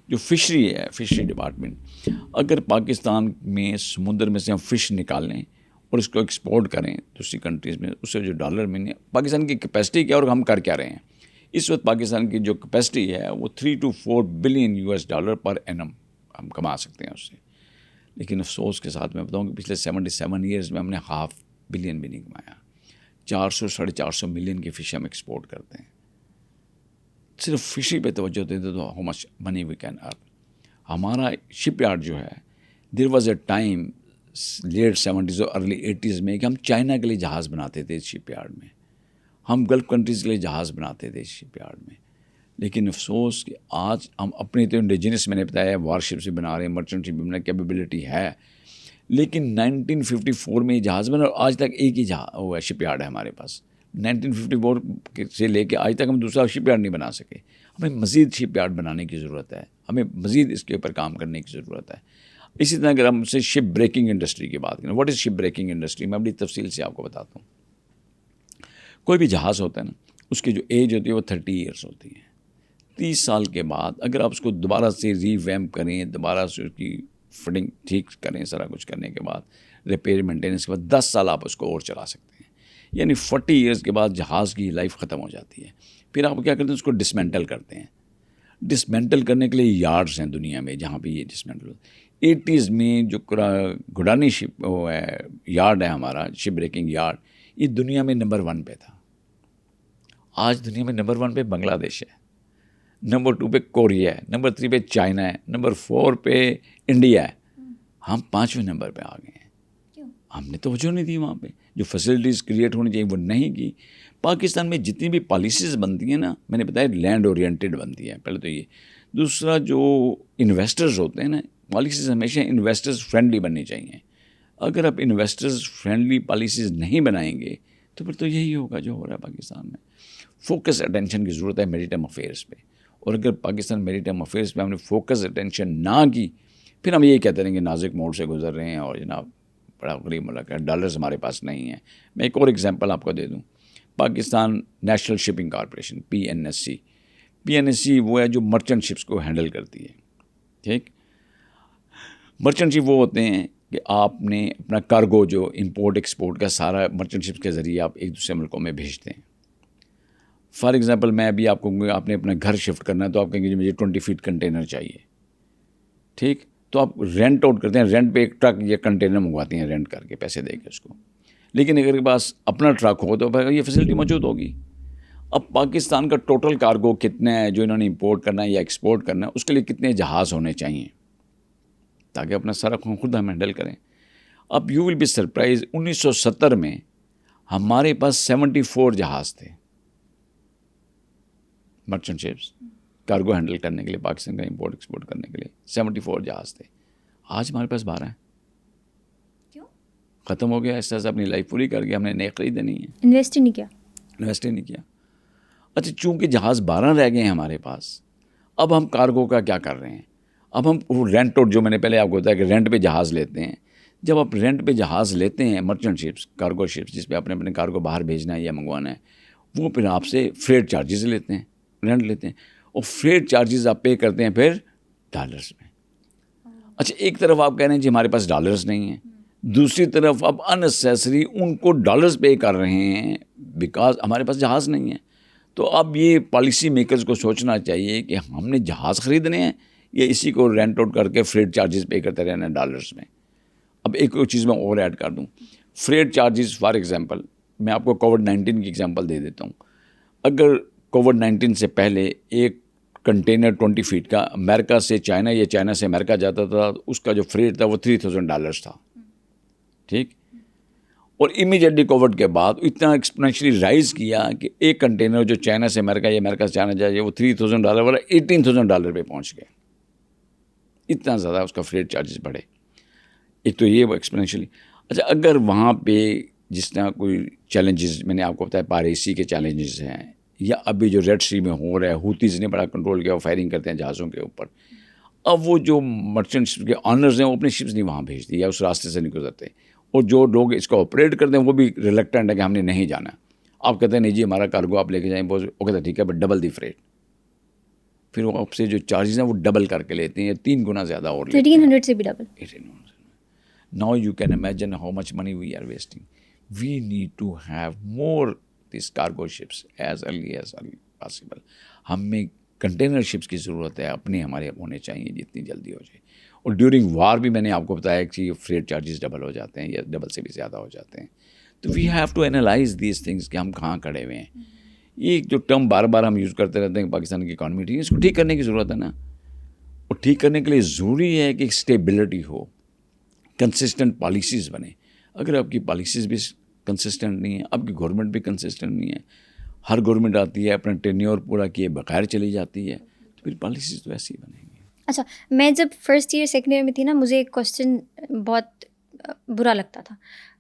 جو فشری ہے، فشری ڈپارٹمنٹ، اگر پاکستان میں سمندر میں سے ہم فش نکال لیں اور اس کو ایکسپورٹ کریں دوسری کنٹریز میں، اس سے جو ڈالر ملیں، پاکستان کی کیپیسٹی کیا اور ہم کر کیا رہے ہیں. اس وقت پاکستان کی جو کیپیسٹی ہے وہ 3 to 4 billion $US per annum ہم کما سکتے ہیں اس سے. لیکن افسوس کے ساتھ میں بتاؤں کہ پچھلے 77 ایئرز میں ہم نے $500 بلین بھی نہیں کمایا. 400-450 ملین کی فش ہم ایکسپورٹ کرتے ہیں. صرف فشری پہ توجہ دے دے تو how much money we can ارن. ہمارا شپ یارڈ جو ہے، there was a time late 70s اور ارلی 80s میں کہ ہم چائنا کے لیے جہاز بناتے تھے اس شپ یارڈ میں، ہم گلف کنٹریز کے لیے جہاز بناتے تھے اس شپ یارڈ میں. لیکن افسوس کہ آج ہم اپنی تو انڈیجنس میں نے بتایا وار شپس بھی بنا رہے ہیں، مرچنٹ شپ بھی بنا، کیپیبلٹی ہے، لیکن 1954 میں یہ جہاز بنا اور آج تک ایک ہی وہ ہے شپ یارڈ ہے ہمارے پاس. 1954 سے لے کے آج تک ہم دوسرا شپ یارڈ نہیں بنا سکے. ہمیں مزید شپ یارڈ بنانے کی ضرورت ہے، ہمیں مزید اس کے اوپر کام کرنے کی ضرورت ہے. اسی طرح اگر ہم سے شپ بریکنگ انڈسٹری کی بات کریں، what is ship breaking industry, میں بڑی تفصیل سے آپ کو بتاتا ہوں. کوئی بھی جہاز ہوتا ہے نا، اس کی جو ایج ہوتی ہے وہ 30 ایئرس ہوتی ہے. 30 سال کے بعد اگر آپ اس کو دوبارہ سے ری ویمپ کریں، دوبارہ سے اس کی فٹنگ ٹھیک کریں، سارا کچھ کرنے کے بعد ریپیئر مینٹیننس کے بعد 10 سال آپ اس کو اور چلا سکتے ہیں. یعنی 40 ایئرس کے بعد جہاز کی لائف ختم ہو جاتی ہے. پھر آپ کیا کرتے ہیں، اس کو ڈسمینٹل کرتے ہیں. ڈسمینٹل کرنے کے لیے یارڈس ہیں دنیا میں جہاں پہ یہ ڈسمینٹل. 80s میں جو گڈانی شپ وہ ہے یارڈ ہے ہمارا، شپ بریکنگ یارڈ، یہ دنیا میں نمبر 1 پہ تھا. آج دنیا میں نمبر 1 پہ بنگلہ دیش ہے، نمبر 2 پہ کوریا ہے، نمبر 3 پہ چائنا ہے، نمبر 4 پہ انڈیا ہے. ہم 5ویں نمبر پہ آ گئے ہیں. ہم نے توجہ نہیں دی وہاں پہ. جو فیسلٹیز کریٹ ہونی چاہیے وہ نہیں کی. پاکستان میں جتنی بھی پالیسیز بنتی ہیں نا، میں نے بتایا لینڈ اورینٹیڈ بنتی ہے پہلے تو یہ. دوسرا جو انویسٹرز ہوتے ہیں نا، پالیسیز ہمیشہ انویسٹرز فرینڈلی بننی چاہیے. اگر آپ انویسٹرز فرینڈلی پالیسیز نہیں بنائیں گے تو پھر تو یہی ہوگا جو ہو رہا ہے پاکستان میں. فوکس اٹینشن کی ضرورت ہے میری ٹائم افیئرس پہ. اور اگر پاکستان میری ٹائم افیئرس پہ ہم نے فوکس اٹینشن نہ کی، پھر ہم یہی کہتے رہیں کہ نازک موڑ سے گزر رہے ہیں اور جناب بڑا غریب ملک ہے، ڈالرز ہمارے پاس نہیں ہیں. میں ایک اور ایگزامپل آپ کو دے دوں. Pakistan national shipping corporation PNSC وہ ہے جو مرچنٹ شپس کو ہینڈل کرتی ہے. ٹھیک، مرچنٹ شپ وہ ہوتے ہیں کہ آپ نے اپنا کارگو جو امپورٹ ایکسپورٹ کا سارا مرچنٹ شپس کے ذریعے آپ ایک دوسرے ملکوں میں بھیجتے ہیں. فار ایگزامپل میں ابھی آپ کو کہوں گا آپ نے اپنا گھر شفٹ کرنا ہے تو آپ کہیں گے مجھے 20 فیٹ کنٹینر چاہیے. ٹھیک، تو آپ رینٹ آؤٹ کرتے ہیں، رینٹ پہ ایک ٹرک یا کنٹینر منگواتے ہیں رینٹ کر کے پیسے دے کے اس کو. لیکن اگر کے پاس اپنا ٹرک ہو تو یہ فیسلٹی موجود ہوگی. اب پاکستان کا ٹوٹل کارگو کتنا ہے جو انہوں نے امپورٹ کرنا ہے یا ایکسپورٹ کرنا ہے، اس کے لیے کتنے جہاز ہونے چاہیے تاکہ اپنا سارا خود ہم ہینڈل کریں. اب یو ول بی سرپرائز، 1970 میں ہمارے پاس 74 جہاز تھے مرچنٹ شپس کارگو ہینڈل کرنے کے لیے، پاکستان کا امپورٹ ایکسپورٹ کرنے کے لیے 74 جہاز تھے. آج ہمارے پاس 12 ہیں. کیوں؟ ختم ہو گیا. اس طرح سے اپنی لائف پوری کر کے ہم نے نئے خریدے نہیں ہیں، انویسٹ ہی نہیں کیا. اچھا، چونکہ جہاز 12 رہ گئے ہیں ہمارے پاس، اب ہم کارگو کا کیا کر رہے ہیں؟ اب ہم رینٹ آؤٹ، جو میں نے پہلے آپ کو بتایا کہ رینٹ پہ جہاز لیتے ہیں. جب آپ رینٹ پہ جہاز لیتے ہیں مرچنٹ شپس، کارگو شپس جس پہ آپ نے اپنے کارگو باہر بھیجنا ہے یا منگوانا ہے، وہ پھر آپ سے فریٹ چارجز لیتے ہیں، رینٹ لیتے ہیں، اور فریٹ چارجز آپ پے کرتے ہیں پھر ڈالرز میں. اچھا، ایک طرف آپ کہہ رہے ہیں جی ہمارے پاس ڈالرز نہیں ہیں، دوسری طرف آپ انسیسری ان کو ڈالرز پے کر رہے ہیں بیکاز ہمارے پاس جہاز نہیں ہے. تو اب یہ پالیسی میکرز کو سوچنا چاہیے کہ ہم نے جہاز خریدنے ہیں یا اسی کو رینٹ آؤٹ کر کے فریٹ چارجز پے کرتے رہنا ہے ڈالرز میں. اب ایک چیز میں اور ایڈ کر دوں، فریٹ چارجز. فار ایگزامپل میں آپ کو کووڈ-19 کی ایگزامپل دے دیتا ہوں. اگر کووڈ-19 سے پہلے ایک کنٹینر 20 فیٹ کا امریکہ سے چائنا یا چائنا سے امریکہ جاتا تھا، اس کا جو فریٹ تھا وہ $3,000 تھا. ٹھیک، اور امیجیٹلی کووڈ کے بعد اتنا ایکسپونینشلی رائز کیا کہ ایک کنٹینر جو چائنا سے امریکہ یا امریکہ سے چائنا جائے وہ $3,000 والا $18,000 پہ پہنچ گئے. اتنا زیادہ اس کا فریٹ چارجز بڑھے. ایک تو یہ وہ ایکسپونینشلی. اچھا، اگر وہاں پہ جس طرح کوئی چیلنجز میں نے آپ کو بتایا پائریسی کے چیلنجز ہیں، یا ابھی جو ریڈ سی میں ہو رہا ہے، ہوتیز نے بڑا کنٹرول کیا، وہ فائرنگ کرتے ہیں جہازوں کے اوپر. اب وہ جو مرچنٹ شپ کے آنرز ہیں وہ اپنے شپس نہیں وہاں بھیجتے یا اس راستے سے نہیں گزرتے، اور جو لوگ اس کو آپریٹ کرتے ہیں وہ بھی ریلیکٹنٹ ہے کہ ہم نے نہیں جانا. آپ کہتے ہیں نہیں جی ہمارا کارگو آپ لے کے جائیں، وہ کہتے ہیں ٹھیک ہے بٹ ڈبل دی فریٹ. پھر وہ آپ سے جو چارجز ہیں وہ ڈبل کر کے لیتے ہیں یا 3 گنا زیادہ اور لیتے ہیں. 1300 سے بھی double. Now you can imagine how much money we are wasting. We need to have more these cargo ships as early possible. ہمیں کنٹینر شپس کی ضرورت ہے، اپنے ہمارے ہونے چاہیے جتنی جلدی ہو جائے. اور ڈیورنگ وار بھی میں نے آپ کو بتایا کہ فریٹ چارجز ڈبل ہو جاتے ہیں یا ڈبل سے بھی زیادہ ہو جاتے ہیں. تو we have to analyse these things کہ ہم کہاں کھڑے ہوئے ہیں. یہ جو ٹرم بار بار ہم یوز کرتے رہتے ہیں کہ پاکستان کی اکانومی ٹھیک ہے، اس کو ٹھیک کرنے کی ضرورت ہے نا. اور ٹھیک کرنے کے لیے ضروری ہے کہ اسٹیبلٹی ہو، کنسسٹنٹ پالیسیز بنے. اگر آپ کی پالیسیز بھی کنسسٹنٹ نہیں ہیں، آپ کی گورنمنٹ بھی کنسسٹنٹ نہیں ہے، ہر گورنمنٹ آتی ہے اپنا ٹینیور پورا کیے بغیر چلی جاتی ہے، تو پھر پالیسیز تو ایسی ہی بنیں گی. اچھا، میں جب فرسٹ ایئر سیکنڈ ایئر میں تھی نا، مجھے ایک کوشچن بہت برا لگتا تھا.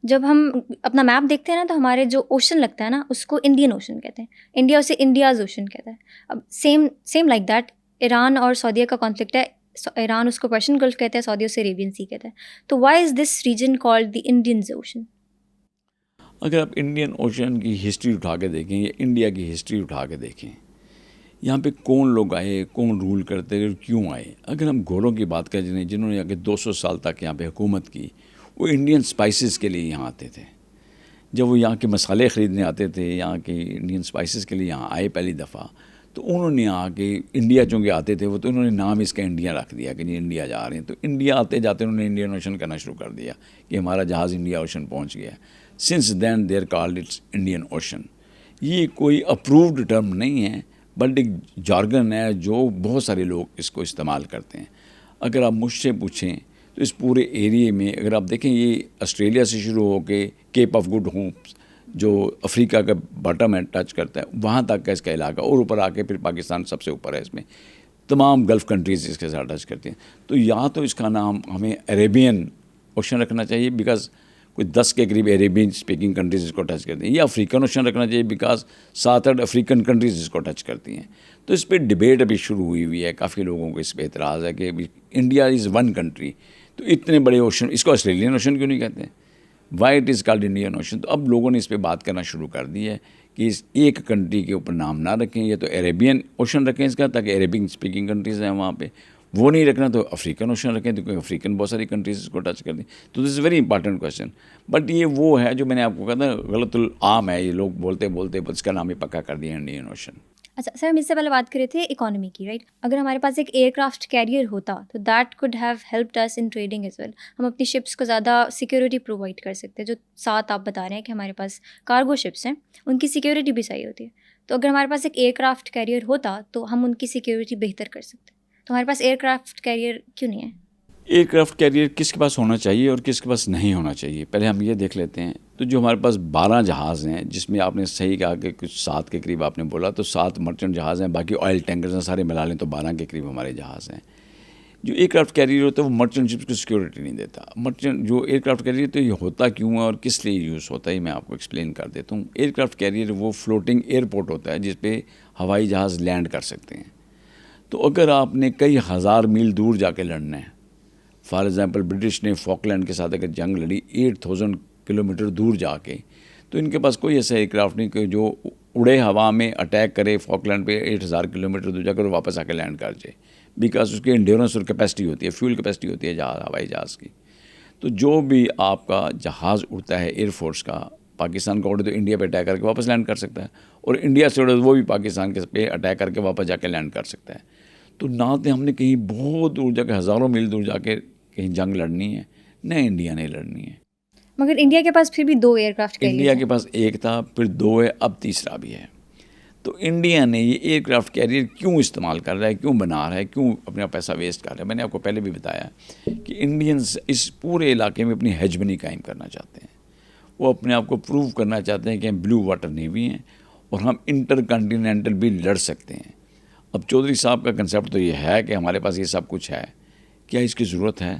جب ہم اپنا میپ دیکھتے ہیں نا تو ہمارے جو اوشن لگتا ہے نا اس کو انڈین اوشن کہتے ہیں، انڈیا اسے انڈیاز اوشن کہتا ہے. اب سیم لائک دیٹ ایران اور سعودیہ کا کانفلکٹ ہے ایران اس کو پرشین گلف کہتے ہیں, سعودی اسے عربین سی کہتے ہیں. تو why is this region called the Indian Ocean? اگر آپ انڈین اوشن کی ہسٹری اٹھا کے دیکھیں یا انڈیا کی ہسٹری اٹھا کے دیکھیں, یہاں پہ کون لوگ آئے, کون رول کرتے اور کیوں آئے. اگر ہم گھوڑوں کی بات کریں جنہوں نے آگے 200 سال تک یہاں پہ حکومت کی, وہ انڈین سپائسز کے لیے یہاں آتے تھے. جب وہ یہاں کے مسالے خریدنے آتے تھے, یہاں کے انڈین سپائسز کے لیے یہاں آئے پہلی دفعہ, تو انہوں نے آ کے انڈیا چونکہ آتے تھے وہ, تو انہوں نے نام اس کا انڈیا رکھ دیا کہ نہیں انڈیا جا رہے ہیں. تو انڈیا آتے جاتے انہوں نے انڈین اوشن کرنا شروع کر دیا کہ ہمارا جہاز انڈیا اوشن پہنچ گیا. Since then they are called it's Indian Ocean. یہ کوئی اپرووڈ ٹرم نہیں ہے, بٹ ایک جارگن ہے جو بہت سارے لوگ اس کو استعمال کرتے ہیں. اگر آپ مجھ سے پوچھیں تو اس پورے ایریے میں اگر آپ دیکھیں, یہ آسٹریلیا سے شروع ہو کے کیپ آف گڈ ہوپس جو افریقہ کا باٹم ہے ٹچ کرتا ہے, وہاں تک کا اس کا علاقہ, اور اوپر آ کے پھر پاکستان سب سے اوپر ہے. اس میں تمام گلف کنٹریز اس کے ساتھ ٹچ کرتے ہیں. تو یا تو اس کا نام ہمیں عربین اوشن رکھنا چاہیے بیکاز کوئی 10 کے قریب عربین اسپیکنگ کنٹریز اس کو ٹچ کرتی ہیں, یا افریقن اوشن رکھنا چاہیے بیکاز 7-8 افریقن کنٹریز اس کو ٹچ کرتی ہیں. تو اس پہ ڈبیٹ ابھی شروع ہوئی ہے, کافی لوگوں کو اس پہ اعتراض ہے کہ انڈیا از ون کنٹری, تو اتنے بڑے اوشن اس کو آسٹریلین اوشن کیوں نہیں کہتے ہیں, why it is called Indian ocean. تو اب لوگوں نے اس پہ بات کرنا شروع کر دی ہے کہ اس ایک کنٹری کے اوپر نام نہ رکھیں, یا تو عربین اوشن رکھیں اس کا, تاکہ عربک اسپیکنگ کنٹریز ہیں وہاں پہ, وہ نہیں رکھنا تو افریقن اوشن رکھیں, تو کیونکہ افریقن بہت ساری کنٹریز اس کو ٹچ کر دیں. تو this is very important question. But یہ وہ ہے جو میں نے آپ کو کہا تھا غلط العام ہے, یہ لوگ بولتے بولتے بس اس کا نام ہی پکا کر دیا انڈین اوشن. اچھا سر, ہم اس سے پہلے بات کر رہے تھے اکانومی کی, رائٹ. اگر ہمارے پاس ایک ایئر کرافٹ کیریئر ہوتا تو that could have helped us in trading as well. ہم اپنی شپس کو زیادہ سیکیورٹی پرووائڈ کر سکتے ہیں. جو 7 آپ بتا رہے ہیں کہ ہمارے پاس کارگو شپس ہیں, ان کی سیکیورٹی بھی صحیح ہوتی ہے. تو اگر ہمارے پاس ایک ایئر کرافٹ کیریئر ہوتا تو ہم ان کی سیکیورٹی بہتر کر سکتے. تو ہمارے پاس ایئر کرافٹ کیریئر کیوں نہیں ہے؟ ایئر کرافٹ کیریئر کس کے پاس ہونا چاہیے اور کس کے پاس نہیں ہونا چاہیے, پہلے ہم یہ دیکھ لیتے ہیں. تو جو ہمارے پاس 12 جہاز ہیں, جس میں آپ نے صحیح کہا کہ کچھ 7 کے قریب آپ نے بولا, تو 7 مرچنٹ جہاز ہیں, باقی آئل ٹینکرز ہیں, سارے ملا لیں تو 12 کے قریب ہمارے جہاز ہیں. جو ایئر کرافٹ کیریئر ہوتا ہے وہ مرچنٹ شپس کو سیکورٹی نہیں دیتا. مرچنٹ جو ایئر کرافٹ کیریئر تو یہ ہوتا کیوں ہے اور کس لیے یوز ہوتا ہے, میں آپ کو ایکسپلین کر دیتا ہوں. ایئر کرافٹ کیریئر وہ فلوٹنگ ایئرپورٹ ہوتا ہے جس پہ ہوائی جہاز لینڈ کر سکتے ہیں. تو اگر آپ نے کئی ہزار میل دور جا کے لڑنا ہے, فار ایگزامپل برٹش نے فاکلینڈ کے ساتھ اگر جنگ لڑی 8000 کلومیٹر دور جا کے, تو ان کے پاس کوئی ایسا ایئر کرافٹ نہیں کہ جو اڑے ہوا میں اٹیک کرے فاکلینڈ پہ 8000 کلومیٹر دور جا کر واپس آ کے لینڈ کر جائے, بیکاز اس کی انڈیورنس اور کیپیسٹی ہوتی ہے, فیول کیپیسٹی ہوتی ہے ہوائی جہاز کی. تو جو بھی آپ کا جہاز اڑتا ہے ایئر فورس کا, پاکستان کا اڑے تو انڈیا پہ اٹیک کر کے واپس لینڈ کر سکتا ہے, اور انڈیا سے اڑے تو وہ بھی پاکستان کے پہ اٹیک کر کے واپس جا کے لینڈ کر سکتا ہے. تو نہ تو ہم نے کہیں بہت دور جا کے ہزاروں میل دور جا کے کہیں جنگ لڑنی ہے, نہ انڈیا نے لڑنی ہے. مگر انڈیا کے پاس پھر بھی 2 ایئر کرافٹ کیریئر انڈیا کے پاس ایک تھا, پھر 2 ہے, اب تیسرا بھی ہے. تو انڈیا نے یہ ایئر کرافٹ کیریئر کیوں استعمال کر رہا ہے, کیوں بنا رہا ہے, کیوں اپنا پیسہ ویسٹ کر رہا ہے. میں نے آپ کو پہلے بھی بتایا کہ انڈینز اس پورے علاقے میں اپنی ہیجمنی قائم کرنا چاہتے ہیں. وہ اپنے آپ کو پروو کرنا چاہتے ہیں کہ ہم بلو واٹر نیوی ہیں اور ہم انٹر کنٹیننٹل بھی لڑ سکتے ہیں. اب چودھری صاحب کا کنسیپٹ تو یہ ہے کہ ہمارے پاس یہ سب کچھ ہے, کیا اس کی ضرورت ہے؟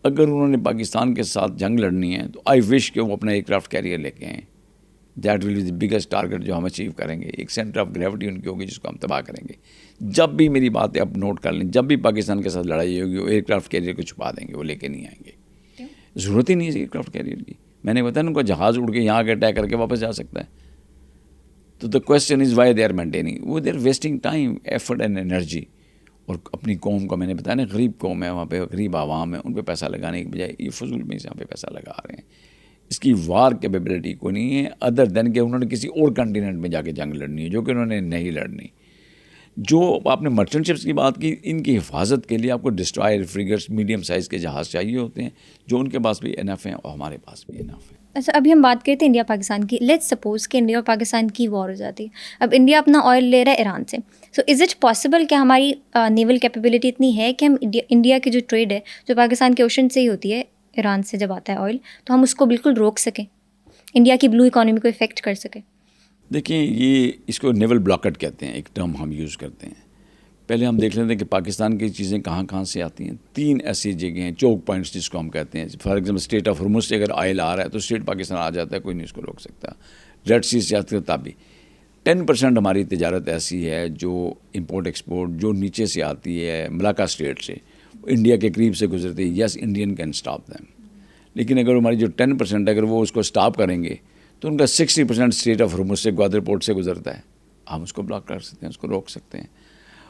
اگر انہوں نے پاکستان کے ساتھ جنگ لڑنی ہے تو آئی وش کہ وہ اپنا ایئر کرافٹ کیریئر لے کے آئیں. That will be the biggest target جو ہم اچیو کریں گے. ایک سینٹر آف گریوٹی ان کی ہوگی جس کو ہم تباہ کریں گے. جب بھی میری باتیں آپ نوٹ کر لیں, جب بھی پاکستان کے ساتھ لڑائی ہوگی وہ ایئر کرافٹ کیریئر کو چھپا دیں گے, وہ لے کے نہیں آئیں گے. ضرورت ہی نہیں ہے ایئر کرافٹ کیریئر کی. میں نے بتایا ان کو جہاز اڑ کے یہاں کے اٹیک کر کے واپس جا سکتا ہے. تو the question is why they are maintaining, وہ they are wasting time, effort and energy. اور اپنی قوم کا میں نے بتایا نا, غریب قوم ہے وہاں پہ, غریب عوام ہے, ان پہ پیسہ لگانے کی بجائے یہ فضول میں سے یہاں پہ پیسہ لگا رہے ہیں. اس کی وار کیپیبلٹی کو نہیں ہے ادر دین کہ انہوں نے کسی اور کنٹیننٹ میں جا کے جنگ لڑنی ہے, جو کہ انہوں نے نہیں لڑنی. جو آپ نے مرچنٹ شپس کی بات کی, ان کی حفاظت کے لیے آپ کو ڈسٹرائر, فریگرس, میڈیم سائز کے جہاز چاہیے ہوتے ہیں, جو ان کے پاس بھی انف ہیں اور ہمارے پاس بھی انف ہیں. اچھا, ابھی ہم بات کرتے ہیں انڈیا پاکستان کی. لیٹس سپوز کہ انڈیا اور پاکستان کی وار ہو جاتی. اب انڈیا اپنا آئل لے رہا ہے ایران سے. سو از اٹ پاسبل کہ ہماری نیول کیپیبلٹی اتنی ہے کہ ہم انڈیا کی جو ٹریڈ ہے جو پاکستان کے اوشن سے ہی ہوتی ہے, ایران سے جب آتا ہے آئل, تو ہم اس کو بالکل روک سکیں, انڈیا کی بلو اکانومی کو افیکٹ کر سکیں؟ دیکھیں, یہ اس کو نیول بلاکٹ کہتے ہیں, ایک ٹرم ہم یوز کرتے ہیں. پہلے ہم دیکھ لیتے ہیں کہ پاکستان کی چیزیں کہاں کہاں سے آتی ہیں. 3 ایسی جگہیں ہیں, چوک پوائنٹس جس کو ہم کہتے ہیں. For example state of Hormuz سے اگر آئل آ رہا ہے تو اسٹیٹ پاکستان آ جاتا ہے, کوئی نہیں اس کو روک سکتا. ریڈ سی سے آتی ہے تب بھی. 10% ہماری تجارت ایسی ہے جو امپورٹ ایکسپورٹ جو نیچے سے آتی ہے ملاقہ اسٹیٹ سے, انڈیا کے قریب سے گزرتی ہے. یس, انڈین کین اسٹاپ دیم, لیکن اگر ہماری جو 10% اگر وہ اس کو اسٹاپ کریں گے تو ان کا 60% اسٹریٹ آف ہرمز سے, گوادر پورٹ سے گزرتا ہے. ہم اس کو بلاک کر سکتے ہیں, اس کو روک سکتے ہیں.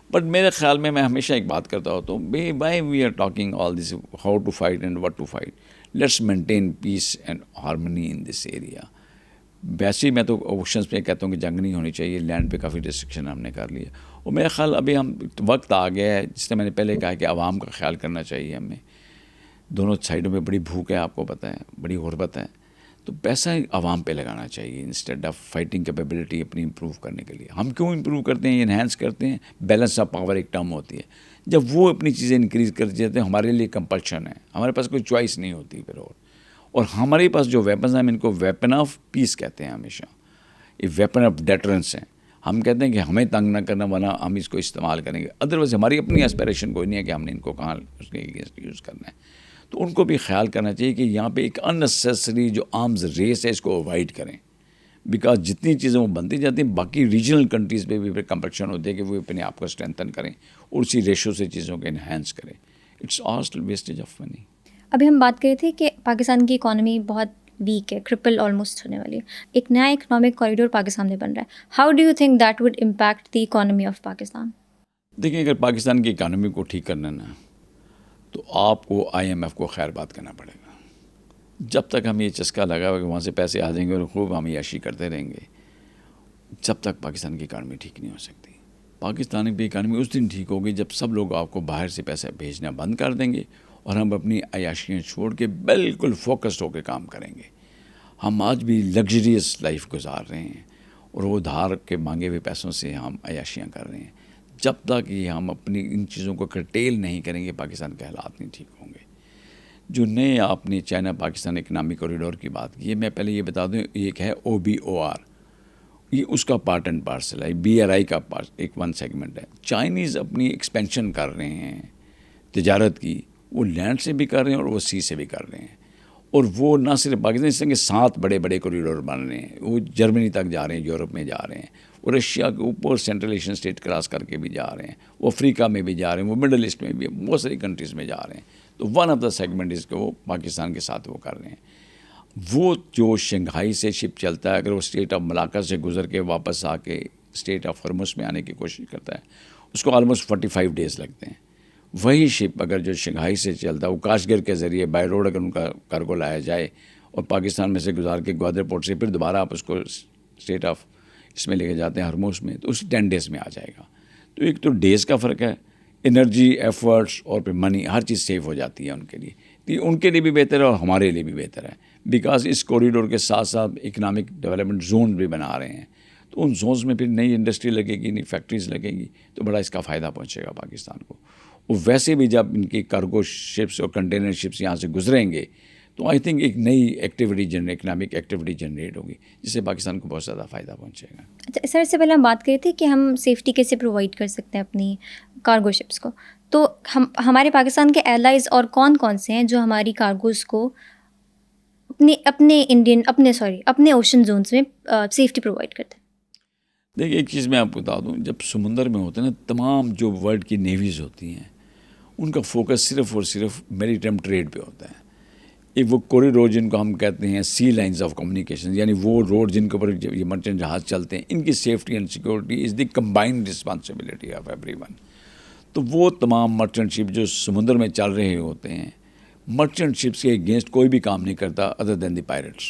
بٹ میرے خیال میں ہمیشہ ایک بات کرتا ہوتا ہوں, why we are talking all this, how to fight and what to fight, let's maintain peace and harmony in this area. ویسے ہی میں تو آپشنس پہ کہتا ہوں کہ جنگ نہیں ہونی چاہیے, لینڈ پہ کافی ریسٹرکشن ہم نے کر لیا. اور میرا خیال ابھی ہم وقت آ گیا ہے, جس طرح میں نے پہلے کہا کہ عوام کا خیال کرنا چاہیے ہمیں. دونوں سائڈوں میں بڑی بھوک ہے, آپ کو پتہ ہے, بڑی غربت ہے, تو پیسہ عوام پہ لگانا چاہیے انسٹیڈ آف فائٹنگ کیپیبلٹی اپنی امپروو کرنے کے لیے. ہم کیوں امپروو کرتے ہیں, انہینس کرتے ہیں؟ بیلنس آف پاور ایک ٹرم ہوتی ہے. جب وہ اپنی چیزیں انکریز کر دیتے ہیں, ہمارے لیے کمپلشن ہے, ہمارے پاس کوئی چوائس نہیں ہوتی پھر. اور ہمارے پاس جو ویپنز ہیں, ہم ان کو ویپن آف پیس کہتے ہیں ہمیشہ, یہ ویپن آف ڈیٹرنس ہیں. ہم کہتے ہیں کہ ہمیں تنگ نہ کرنا, ورنہ ہم اس کو استعمال کریں گے. ادروائز ہماری اپنی اسپائریشن کوئی نہیں ہے کہ ہم نے ان کو کہاں اس کے اگینسٹ یوز کرنا ہے. تو ان کو بھی خیال کرنا چاہیے کہ یہاں پہ ایک اننیسیسری جو آرمز ریس ہے اس کو اوائڈ کریں, بیکاز جتنی چیزیں وہ بنتی جاتی ہیں باقی ریجنل کنٹریز پہ بھی پھر کمپلشن ہوتی ہے کہ وہ اپنے آپ کو اسٹرینتھن کریں اور اسی ریشو سے چیزوں کو انہینس کریں. It's all wastage of money. ابھی ہم بات کر رہے تھے کہ پاکستان کی اکانومی بہت ویک ہے, کرپل آلموسٹ ہونے والی ہے. ایک نیا اکنامک کوریڈور پاکستان میں بن رہا ہے. How do you think that would impact the economy of Pakistan? دیکھیں, اگر پاکستان کی اکانومی کو ٹھیک کرنا نا, تو آپ کو IMF کو خیر بات کرنا پڑے گا. جب تک ہم یہ چسکا لگا ہوا کہ وہاں سے پیسے آ جائیں گے اور خوب ہم عیاشی کرتے رہیں گے, جب تک پاکستان کی اکانومی ٹھیک نہیں ہو سکتی. پاکستان کی اکانومی اس دن ٹھیک ہوگی جب سب لوگ آپ کو باہر سے پیسے بھیجنا بند کر دیں گے اور ہم اپنی عیاشیاں چھوڑ کے بالکل فوکسڈ ہو کے کام کریں گے. ہم آج بھی لگژریس لائف گزار رہے ہیں اور وہ ادھار کے مانگے ہوئے پیسوں سے ہم عیاشیاں کر رہے ہیں. جب تک یہ ہم اپنی ان چیزوں کو کرٹیل نہیں کریں گے, پاکستان کے حالات نہیں ٹھیک ہوں گے. جو نئے آپ نے چائنا پاکستان اکنامک کوریڈور کی بات کی ہے, میں پہلے یہ بتا دوں, ایک ہے OBOR, یہ اس کا پارٹ اینڈ پارسل ہے. BRI کا پارٹ ایک ون سیگمنٹ ہے. چائنیز اپنی ایکسپینشن کر رہے ہیں تجارت کی, وہ لینڈ سے بھی کر رہے ہیں اور وہ سی سے بھی کر رہے ہیں. اور وہ نہ صرف پاکستان, اس کے 7 بڑے بڑے کوریڈور بن رہے ہیں. وہ جرمنی تک جا رہے ہیں, یورپ میں جا رہے ہیں, وہ رشیا کے اوپر سینٹرل ایشین اسٹیٹ کراس کر کے بھی جا رہے ہیں, وہ افریقہ میں بھی جا رہے ہیں, وہ مڈل ایسٹ میں بھی, بہت ساری کنٹریز میں جا رہے ہیں. تو ون آف دا سیگمنٹ اس کو وہ پاکستان کے ساتھ وہ کر رہے ہیں. وہ جو شنگھائی سے شپ چلتا ہے, اگر وہ اسٹیٹ آف ملاقہ سے گزر کے واپس آ کے اسٹیٹ آف ہرمز میں آنے کی کوشش کرتا ہے, اس کو آلموسٹ 45 ڈیز لگتے ہیں. وہی شپ اگر جو شنگھائی سے چلتا ہے, وہ کاشگر کے ذریعے بائی روڈ اگر ان کا کارگو لایا جائے اور پاکستان میں سے گزار کے گوادر پورٹ سے پھر دوبارہ آپ اس کو اسٹیٹ آف اس میں لے کے جاتے ہیں ہرموز میں, تو اس 10 ڈیز میں آ جائے گا. تو ایک تو ڈیز کا فرق ہے, انرجی, ایفرٹس اور پھر منی, ہر چیز سیو ہو جاتی ہے ان کے لیے. تو ان کے لیے بھی بہتر ہے اور ہمارے لیے بھی بہتر ہے, بیکاز اس کوریڈور کے ساتھ ساتھ اکنامک ڈیولپمنٹ زون بھی بنا رہے ہیں. تو ان زونز میں پھر نئی انڈسٹری لگے گی, نئی فیکٹریز لگیں گی, تو بڑا اس کا فائدہ پہنچے گا پاکستان کو. اور ویسے بھی جب ان کی کارگو شپس اور کنٹینر شپس یہاں سے گزریں گے تو آئی تھنک ایک نئی ایکٹیویٹی اکنامک ایکٹیویٹی جنریٹ ہوگی, جس سے پاکستان کو بہت زیادہ فائدہ پہنچے گا. اچھا سر, اس سے پہلے ہم بات کر رہے تھے کہ ہم سیفٹی کیسے پرووائڈ کر سکتے ہیں اپنی کارگو شپس کو. تو ہمارے پاکستان کے ایئرلائنز اور کون سے ہیں جو ہماری کارگوز کو اپنے اوشن زونس میں سیفٹی پرووائڈ کرتے ہیں؟ دیکھیے, ایک چیز میں آپ کو بتا دوں, جب سمندر میں ہوتے ہیں نا, تمام جو ورلڈ کی نیویز ہوتی ہیں ان کا فوکس صرف اور صرف میریٹائم ٹریڈ پہ ہوتا ہے. ایک وہ کوریڈور جن کو ہم کہتے ہیں سی لائنز آف کمیونیکیشن, یعنی وہ روڈ جن کے اوپر یہ مرچنٹ جہاز چلتے ہیں, ان کی safety and security is the combined responsibility of every one. تو وہ تمام مرچنٹ شپ جو سمندر میں چل رہے ہوتے ہیں, مرچنٹ شپس کے اگینسٹ کوئی بھی کام نہیں کرتا ادر دین دی پائرٹس,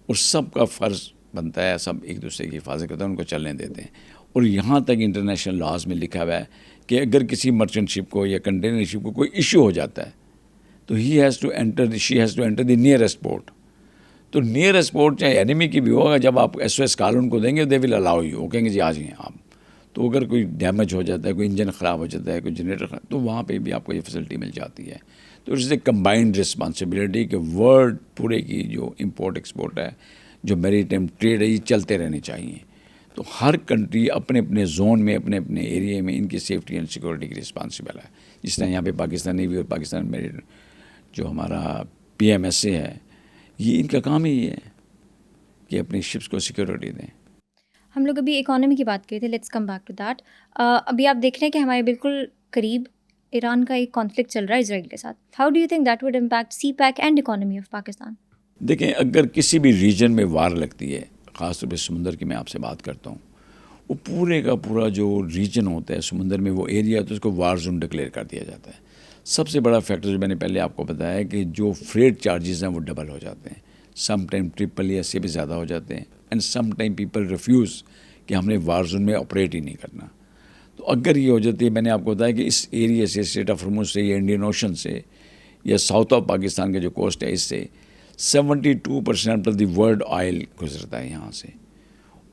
اور سب کا فرض بنتا ہے, سب ایک دوسرے کی حفاظت کرتے ہیں, ان کو چلنے دیتے ہیں. اور یہاں تک انٹرنیشنل لاز میں لکھا ہوا ہے کہ اگر کسی مرچنٹ شپ کو یا کنٹینر شپ کو کوئی ایشو ہو جاتا ہے تو she has to enter the nearest port. تو نیئرسٹ پورٹ چاہے اینیمی کی بھی ہوگا, جب آپ SOS کال ان کو دیں گے, دے ول الاؤ یو, وہ کہیں گے جی آ جائیں آپ. تو اگر کوئی ڈیمیج ہو جاتا ہے, کوئی انجن خراب ہو جاتا ہے, کوئی جنریٹر خراب, تو وہاں پہ بھی آپ کو یہ فیسلٹی مل جاتی ہے. تو اٹس اے کمبائنڈ رسپانسبلٹی کہ ورلڈ پورے کی جو امپورٹ ایکسپورٹ ہے, جو میری ٹائم ٹریڈ ہے, یہ چلتے رہنے چاہیے. تو ہر کنٹری اپنے اپنے زون میں, اپنے اپنے ایریے میں ان کی سیفٹی اینڈ سیکورٹی کی رسپانسبل ہے. جس طرح یہاں پہ پاکستان نیوی اور پاکستان میری جو ہمارا PMSA ہے, یہ ان کا کام ہی ہے کہ اپنی شپس کو سیکورٹی دیں. ہم لوگ ابھی اکانومی کی بات کر رہے تھے, let's come back to that. ابھی آپ دیکھ رہے ہیں کہ ہمارے بالکل قریب ایران کا ایک کانفلکٹ چل رہا ہے اسرائیل کے ساتھ. How do you think that would impact CPEC and economy of Pakistan? دیکھیں, اگر کسی بھی ریجن میں وار لگتی ہے, خاص طور پہ سمندر کی میں آپ سے بات کرتا ہوں, وہ پورے کا پورا جو ریجن ہوتا ہے سمندر میں, وہ ایریا تو اس کو وار زون ڈکلیئر کر دیا جاتا ہے. سب سے بڑا فیکٹر جو میں نے پہلے آپ کو بتایا کہ جو فریٹ چارجز ہیں وہ ڈبل ہو جاتے ہیں, سم ٹائم ٹرپل یا سے بھی زیادہ ہو جاتے ہیں, and some time people refuse کہ ہم نے وار زون میں آپریٹ ہی نہیں کرنا. تو اگر یہ ہو جاتی ہے, میں نے آپ کو بتایا کہ اس ایریا سے, اسٹریٹ آف ہارمز سے یا انڈین اوشن سے یا ساؤتھ آف پاکستان کا جو کوسٹ ہے, اس سے 72% آف دی ورلڈ آئل گزرتا ہے یہاں سے,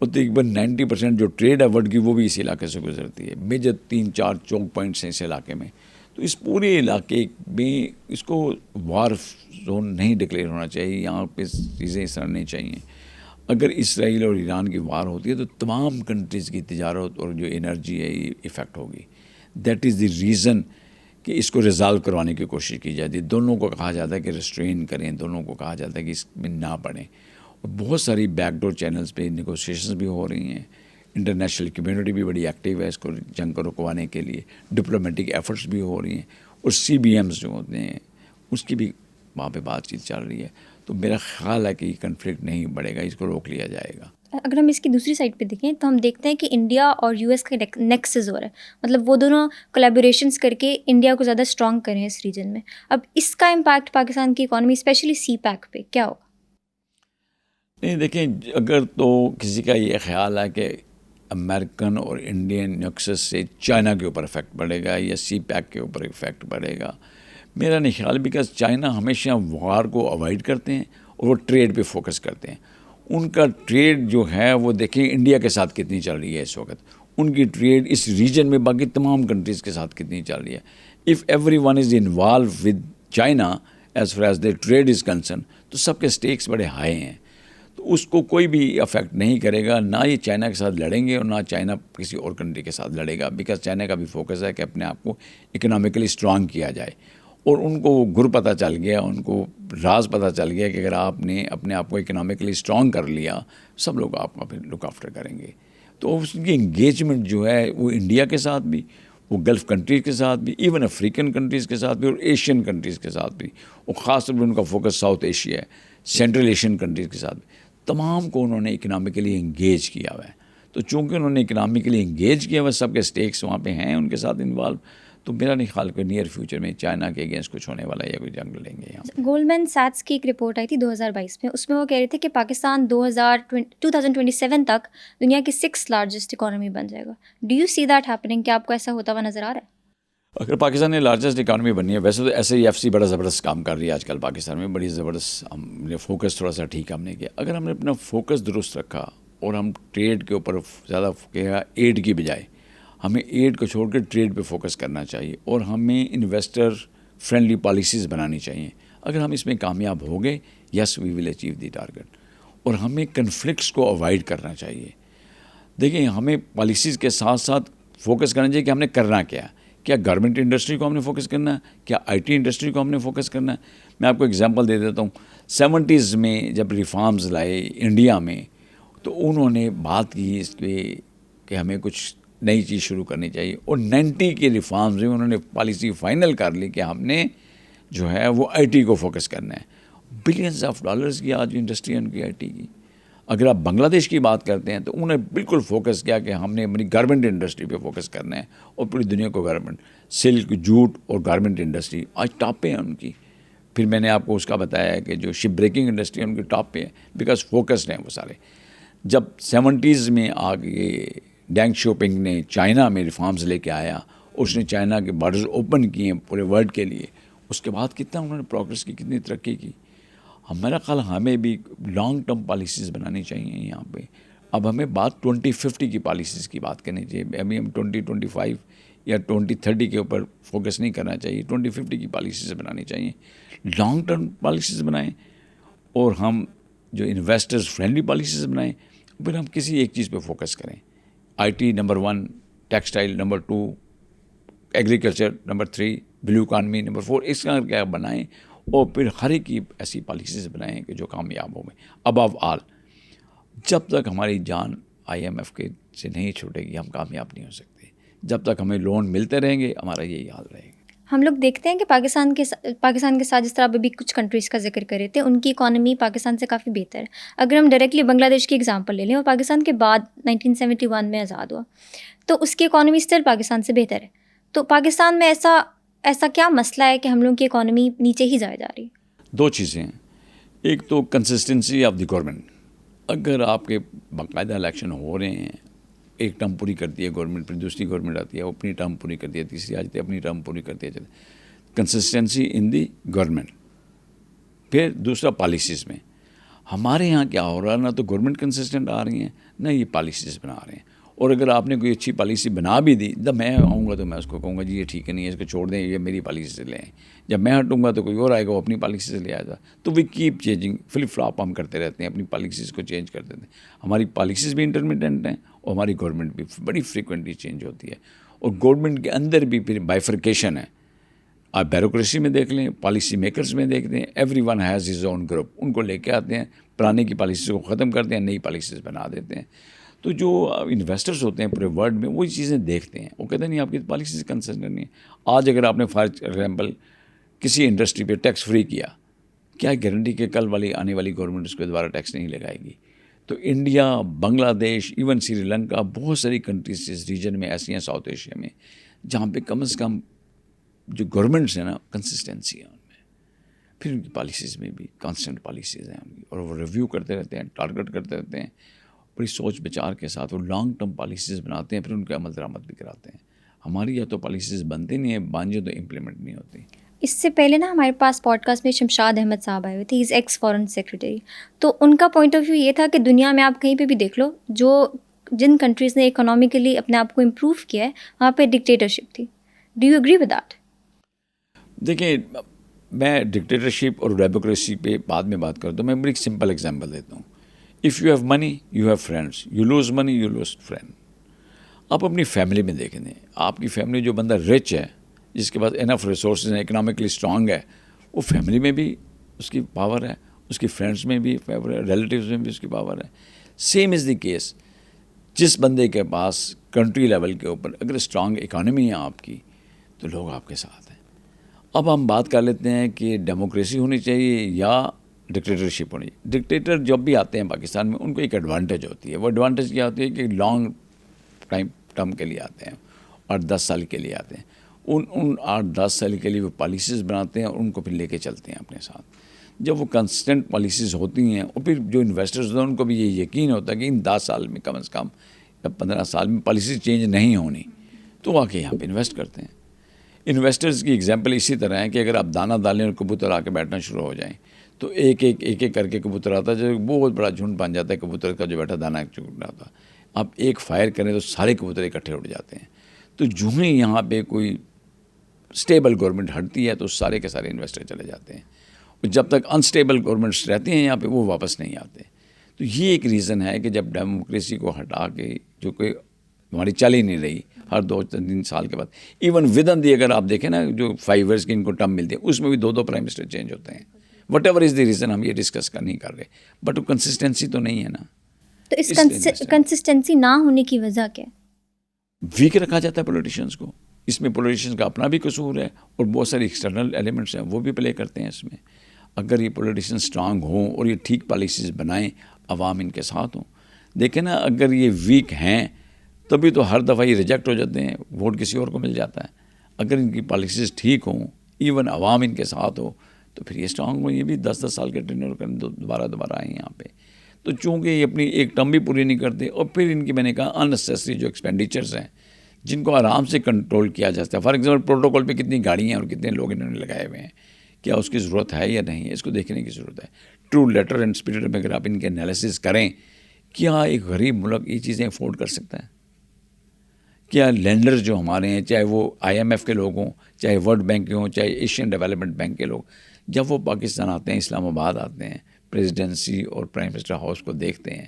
اور تقریباً 90% جو ٹریڈ ہے ورلڈ کی وہ بھی اس علاقے سے گزرتی ہے. میجر 3-4 چوک پوائنٹس ہیں اس علاقے میں. تو اس پورے علاقے میں اس کو وار زون نہیں ڈکلیئر ہونا چاہیے, یہاں پہ چیزیں اس طرح نہیں چاہیے. اگر اسرائیل اور ایران کی وار ہوتی ہے تو تمام کنٹریز کی تجارت اور جو انرجی ہے یہ افیکٹ ہوگی. دیٹ از دی ریزن کہ اس کو ریزالو کروانے کی کوشش کی جاتی ہے. دونوں کو کہا جاتا ہے کہ ریسٹرین کریں, دونوں کو کہا جاتا ہے کہ اس میں نہ پڑیں. اور بہت ساری بیک ڈور چینلز پہ نیگوسیشنز بھی ہو رہی ہیں. انٹرنیشنل کمیونٹی بھی بڑی ایکٹیو ہے اس کو جنگ کو رکوانے کے لیے. ڈپلومیٹک ایفرٹس بھی ہو رہی ہیں, اور سی بی ایمز جو ہوتے ہیں اس کی بھی وہاں پہ بات چیت چل رہی ہے. تو میرا خیال ہے کہ یہ کنفلکٹ نہیں بڑھے گا, اس کو روک لیا جائے گا. اگر ہم اس کی دوسری سائڈ پہ دیکھیں تو ہم دیکھتے ہیں کہ انڈیا اور یو ایس کا نیکسز ہو رہا ہے, مطلب وہ دونوں کولیبوریشنس کر کے انڈیا کو زیادہ اسٹرانگ کریں اس ریجن میں. اب اس کا امپیکٹ پاکستان کی اکانومی اسپیشلی سی پیک پہ کیا ہوگا؟ نہیں دیکھیں, اگر تو کسی کا یہ خیال ہے کہ امریکن اور انڈین نیکسس سے چائنا کے اوپر افیکٹ پڑے گا یا سی پیک کے اوپر افیکٹ پڑے گا, میرا نہیں خیال. بیکاز چائنا ہمیشہ وار کو اوائڈ کرتے ہیں اور وہ ٹریڈ پہ فوکس کرتے ہیں. ان کا ٹریڈ جو ہے وہ دیکھیں انڈیا کے ساتھ کتنی چل رہی ہے اس وقت, ان کی ٹریڈ اس ریجن میں باقی تمام کنٹریز کے ساتھ کتنی چل رہی ہے. If every one is involve with China as far as the trait is concern, تو سب کے اسٹیکس بڑے ہائی ہیں. تو اس کو کوئی بھی افیکٹ نہیں کرے گا, نہ یہ چائنا کے ساتھ لڑیں گے اور نہ چائنا کسی اور کنٹری کے ساتھ لڑے گا. بیکاز چائنا کا بھی فوکس ہے کہ اپنے آپ کو اکنامکلی اسٹرانگ کیا جائے, اور ان کو وہ گر پتہ چل گیا, ان کو راز پتہ چل گیا کہ اگر آپ نے اپنے آپ کو اکنامکلی اسٹرانگ کر لیا, سب لوگ آپ کا پھر لک آفٹر کریں گے. تو اس کی انگیجمنٹ جو ہے وہ انڈیا کے ساتھ بھی, وہ گلف کنٹریز کے ساتھ بھی, ایون افریقن کنٹریز کے ساتھ بھی, اور ایشین کنٹریز کے ساتھ بھی, اور خاص طور پہ ان کا فوکس ساؤتھ ایشیا ہے, سینٹرل ایشین کنٹریز کے ساتھ بھی. تمام کو انہوں نے اکنامکلی انگیج کیا ہوا ہے. تو چونکہ انہوں نے اکنامکلی انگیج کیا ہوا, سب کے اسٹیکس وہاں پہ ہیں ان کے ساتھ انوالو, تو میرا نہیں خیال کہ نیئر فیوچر میں چائنا کے اگینسٹ کچھ ہونے والا ہے یا کوئی جنگ لڑیں گے یہاں. گولڈمین سیٹس کی ایک رپورٹ آئی تھی 2022 میں, اس میں وہ کہہ رہے تھے کہ پاکستان 2027 تک دنیا کی 6th لارجسٹ اکانومی بن جائے گا. Do you see that happening? کیا آپ کو ایسا ہوتا ہوا نظر آ رہا ہے؟ اگر پاکستان نے لارجسٹ اکانومی بنی ہے, ویسے تو ایس ای ایف سی بڑا زبردست کام کر رہی ہے آج کل پاکستان میں, بڑی زبردست. ہم نے فوکس تھوڑا سا ٹھیک ہم نے کیا. اگر ہم نے اپنا فوکس درست رکھا اور ہم ٹریڈ کے اوپر زیادہ کیا, ایڈ کی بجائے ہمیں ایڈ کو چھوڑ کے ٹریڈ پہ فوکس کرنا چاہیے, اور ہمیں انویسٹر فرینڈلی پالیسیز بنانی چاہیے. اگر ہم اس میں کامیاب ہو گئے, یس وی ول اچیو دی ٹارگیٹ. اور ہمیں کنفلکٹس کو اوائڈ کرنا چاہیے. دیکھیں, ہمیں پالیسیز کے ساتھ ساتھ فوکس کرنا چاہیے کہ ہم نے کرنا کیا گورنمنٹ انڈسٹری کو ہم نے فوکس کرنا ہے, کیا آئی ٹی انڈسٹری کو ہم نے فوکس کرنا ہے. میں آپ کو ایگزامپل دے دیتا ہوں. 70s میں جب ریفارمز لائے انڈیا میں, تو انہوں نے بات کی اس پہ کہ ہمیں کچھ نئی چیز شروع کرنی چاہیے, اور 90 کے ریفارمز میں انہوں نے پالیسی فائنل کر لی کہ ہم نے جو ہے وہ آئی ٹی کو فوکس کرنا ہے. بلینز آف ڈالرز کی آج انڈسٹری ہے ان کی آئی ٹی کی. اگر آپ بنگلہ دیش کی بات کرتے ہیں تو انہوں نے بالکل فوکس کیا کہ ہم نے اپنی گارمنٹ انڈسٹری پہ فوکس کرنا ہے, اور پوری دنیا کو گارمنٹ, سلک, جوٹ اور گارمنٹ انڈسٹری آج ٹاپ پہ ہیں ان کی. پھر میں نے آپ کو اس کا بتایا ہے کہ جو شپ بریکنگ انڈسٹری ہے ان کی ٹاپ پہ ہے, بیکاز فوکسڈ ہیں وہ سارے. جب 70s میں آگے ڈینگ شوپنگ نے چائنا میں ریفارمز لے کے آیا, اس نے چائنا کے بارڈرز اوپن کیے پورے ورلڈ کے لیے, اس کے بعد کتنا انہوں نے پروگریس کی, کتنی ترقی کی. ہمارا خیال ہمیں بھی لانگ ٹرم پالیسیز بنانی چاہیے یہاں پہ. اب ہمیں بات 2050 کی پالیسیز کی بات کرنی چاہیے. ابھی ہم 2025 یا 2030 کے اوپر فوکس نہیں کرنا چاہیے, 2050 کی پالیسیز بنانی چاہیے. لانگ ٹرم پالیسیز بنائیں, اور ہم جو انویسٹرز فرینڈلی پالیسیز بنائیں. پھر ہم کسی ایک چیز پہ فوکس کریں. I T number 1, textile number 2, agriculture number 3, blue economy number 4, اس کا کیا بنائیں, اور پھر ہر ایک کی ایسی پالیسیز بنائیں کہ جو کامیاب ہوں گے. ابو آل, جب تک ہماری جان IMF کے سے نہیں چھوٹے گی, ہم کامیاب نہیں ہو سکتے. جب تک ہمیں لون ملتے رہیں گے ہمارا یہی حال رہے گا. ہم لوگ دیکھتے ہیں کہ پاکستان کے ساتھ جس طرح ابھی کچھ کنٹریز کا ذکر کرے تھے, ان کی اکانومی پاکستان سے کافی بہتر ہے. اگر ہم ڈائریکٹلی بنگلہ دیش کی ایگزامپل لے لیں, اور پاکستان کے بعد 1971 میں آزاد ہوا, تو اس کی اکانومی اسٹل پاکستان سے بہتر ہے. تو پاکستان میں ایسا کیا مسئلہ ہے کہ ہم لوگوں کی اکانومی نیچے ہی جائے جا رہی ہے؟ 2 چیزیں ہیں. ایک تو کنسسٹنسی آف دی گورنمنٹ. اگر آپ کے باقاعدہ الیکشن ہو رہے ہیں, ایک ٹرم پوری کرتی ہے گورنمنٹ, پھر دوسری گورنمنٹ آتی ہے وہ اپنی ٹرم پوری کرتی ہے, تیسری آتی ہے اپنی ٹرم پوری کرتی ہے. Consistency in the government. پھر دوسرا پالیسیز میں. ہمارے یہاں کیا ہو رہا ہے, نہ تو گورنمنٹ کنسسٹنٹ آ رہی ہیں نہ یہ پالیسیز بنا رہے ہیں. اور اگر آپ نے کوئی اچھی پالیسی بنا بھی دی, جب میں آؤں گا تو میں اس کو کہوں گا جی یہ ٹھیک ہے نہیں ہے, اس کو چھوڑ دیں, یہ میری پالیسی سے لیں. جب میں ہٹوں گا تو کوئی اور آئے گا وہ اپنی پالیسی سے لے آئے گا. تو we keep changing, flip flop ہم کرتے رہتے ہیں, اپنی پالیسیز کو چینج کرتے ہیں. ہماری پالیسیز بھی انٹرمیڈنٹ ہیں اور ہماری گورنمنٹ بھی بڑی فریکوینٹلی چینج ہوتی ہے. اور گورنمنٹ کے اندر بھی پھر بائیفرکیشن ہے. آپ بیوروکریسی میں دیکھ لیں, پالیسی میکرز میں دیکھ لیں, everyone has his own group. ان کو لے کے آتے ہیں, پرانے کی پالیسیز کو ختم کرتے ہیں, نئی پالیسیز بنا دیتے ہیں. تو جو انویسٹرز ہوتے ہیں پورے ورلڈ میں وہی چیزیں دیکھتے ہیں, وہ کہتے ہیں نہیں آپ کی پالیسیز کنسسٹنٹ نہیں ہے. آج اگر آپ نے فار ایگزامپل کسی انڈسٹری پہ ٹیکس فری کیا گارنٹی کہ کل والی آنے والی گورنمنٹ اس پہ دوبارہ ٹیکس نہیں لگائے گی؟ تو انڈیا, بنگلہ دیش, ایون سری لنکا, بہت ساری کنٹریز اس ریجن میں ایسی ہیں ساؤتھ ایشیا میں جہاں پہ کم از کم جو گورنمنٹس ہیں نا کنسسٹنسی ہے ان میں. پھر ان کی پالیسیز میں بھی کانسٹنٹ پالیسیز ہیں ان کی, اور وہ ریویو کرتے رہتے ہیں, ٹارگٹ کرتے رہتے ہیں, بڑی سوچ بچار کے ساتھ وہ لانگ ٹرم پالیسیز بناتے ہیں, پھر ان کے عمل درآمد بھی کراتے ہیں. ہماری یا تو پالیسیز بنتی نہیں ہیں, بانجے تو امپلیمنٹ نہیں ہوتی. اس سے پہلے نا ہمارے پاس پوڈ کاسٹ میں شمشاد احمد صاحب آئے ہوئے تھے, ہی ایکس فارن سیکریٹری. تو ان کا پوائنٹ آف ویو یہ تھا کہ دنیا میں آپ کہیں پہ بھی دیکھ لو, جن کنٹریز نے اکنامکلی اپنے آپ کو امپروو کیا ہے وہاں پہ ڈکٹیٹرشپ تھی. Do you agree with that? دیکھیں, میں ڈکٹیٹرشپ اور ڈیموکریسی پہ بعد میں بات کرتا ہوں. میں بڑی سمپل ایگزامپل دیتا ہوں. If you have money you have friends, you lose money you lose friend. آپ اپنی فیملی میں دیکھیں, آپ کی فیملی جو بندہ رچ ہے, جس کے پاس انف ریسورسز ہیں, اکنامکلی اسٹرانگ ہے, وہ فیملی میں بھی اس کی پاور ہے, اس کی فرینڈس میں بھی پاور ہے, ریلیٹیوز میں بھی اس کی پاور ہے. سیم از دی کیس جس بندے کے پاس کنٹری لیول کے اوپر اگر اسٹرانگ اکانومی ہے آپ کی تو لوگ آپ کے ساتھ ہیں. اب ہم بات کر لیتے ہیں کہ ڈیموکریسی ہونی چاہیے یا ڈکٹیٹرشپ ہونی چاہیے. ڈکٹیٹر جب بھی آتے ہیں پاکستان میں ان کو ایک ایڈوانٹیج ہوتی ہے. وہ ایڈوانٹیج کیا ہوتی ہے کہ لانگ ٹرم کے لیے آتے ہیں, 8-10 سال کے لیے آتے ہیں. ان 8-10 سال کے لیے وہ پالیسیز بناتے ہیں اور ان کو پھر لے کے چلتے ہیں اپنے ساتھ. جب وہ کنسسٹنٹ پالیسیز ہوتی ہیں اور پھر جو انویسٹرز ہوتے ہیں ان کو بھی یہ یقین ہوتا ہے کہ ان 10 سال میں کم از کم یا 15 سال میں پالیسیز چینج نہیں ہونی, تو آ کے یہاں پہ انویسٹ کرتے ہیں. انویسٹرز کی ایگزامپل اسی طرح ہے کہ اگر آپ دانہ ڈالیں اور کبوتر آ کے بیٹھنا شروع ہو جائیں تو ایک ایک کر کے کبوتر آتا ہے, جو بہت بڑا جھنڈ بن جاتا ہے کبوتر کا جو بیٹھا دانہ چگنا ہوتا. آپ ایک فائر کریں تو سارے کبوتر اکٹھے اٹھ جاتے ہیں. تو جو ہی یہاں پہ کوئی اسٹیبل گورنمنٹ ہٹتی ہے تو سارے کے سارے انویسٹر چلے جاتے ہیں, اور جب تک انسٹیبل گورنمنٹس رہتی ہیں یہاں پہ وہ واپس نہیں آتے. تو یہ ایک ریزن ہے کہ جب ڈیموکریسی کو ہٹا کے جو کہ ہماری چل ہی نہیں رہی, ہر 2-3 سال کے بعد ایون ود ان دی اگر آپ دیکھیں نا جو 5 ایئرس کی ان کو ٹرم ملتی ہے اس میں بھی 2 پرائم منسٹر چینج ہوتے ہیں. What ever is the reason, ہم یہ ڈسکس نہیں کر رہے, بٹ وہ کنسسٹنسی تو نہیں ہے نا. تو اس کنسسٹنسی نہ ہونے کی وجہ کیا ہے؟ ویک رکھا جاتا ہے پولیٹیشینس کو. اس میں پولیٹیشینس کا اپنا بھی قصور ہے اور بہت سارے ایکسٹرنل ایلیمنٹس ہیں وہ بھی پلے کرتے ہیں اس میں. اگر یہ پولیٹیشین اسٹرانگ ہوں اور یہ ٹھیک پالیسیز بنائیں, عوام ان کے ساتھ ہوں. دیکھیں نا, اگر یہ ویک ہیں تبھی تو ہر دفعہ یہ ریجیکٹ ہو جاتے ہیں, ووٹ کسی اور کو مل جاتا ہے. اگر ان کی پالیسیز ٹھیک ہوں, ایون عوام ان کے ساتھ ہو, تو پھر یہ اسٹرانگ ہوں. یہ بھی 10 سال کے ٹینیور کریں دوبارہ آئیں یہاں پہ. تو چونکہ یہ اپنی ایک ٹرم بھی پوری نہیں کرتے, اور پھر ان کی میں نے کہا اننیسیسری جو ایکسپینڈیچرز ہیں جن کو آرام سے کنٹرول کیا جا سکتا ہے. فار ایگزامپل پروٹوکول پہ کتنی گاڑیاں ہیں اور کتنے لوگ انہوں نے لگائے ہوئے ہیں, کیا اس کی ضرورت ہے یا نہیں ہے, اس کو دیکھنے کی ضرورت ہے. ٹرو لیٹر اینڈ اسپرٹ میں اگر آپ ان کے انالیسس کریں, کیا ایک غریب ملک یہ چیزیں افورڈ کر سکتا ہے؟ کیا لینڈر جو ہمارے ہیں, چاہے وہ IMF کے لوگ ہوں, چاہے ورلڈ بینک کے ہوں, چاہے ایشین ڈیولپمنٹ بینک کے لوگ, جب وہ پاکستان آتے ہیں, اسلام آباد آتے ہیں, پریزیڈنسی اور پرائم منسٹر ہاؤس کو دیکھتے ہیں,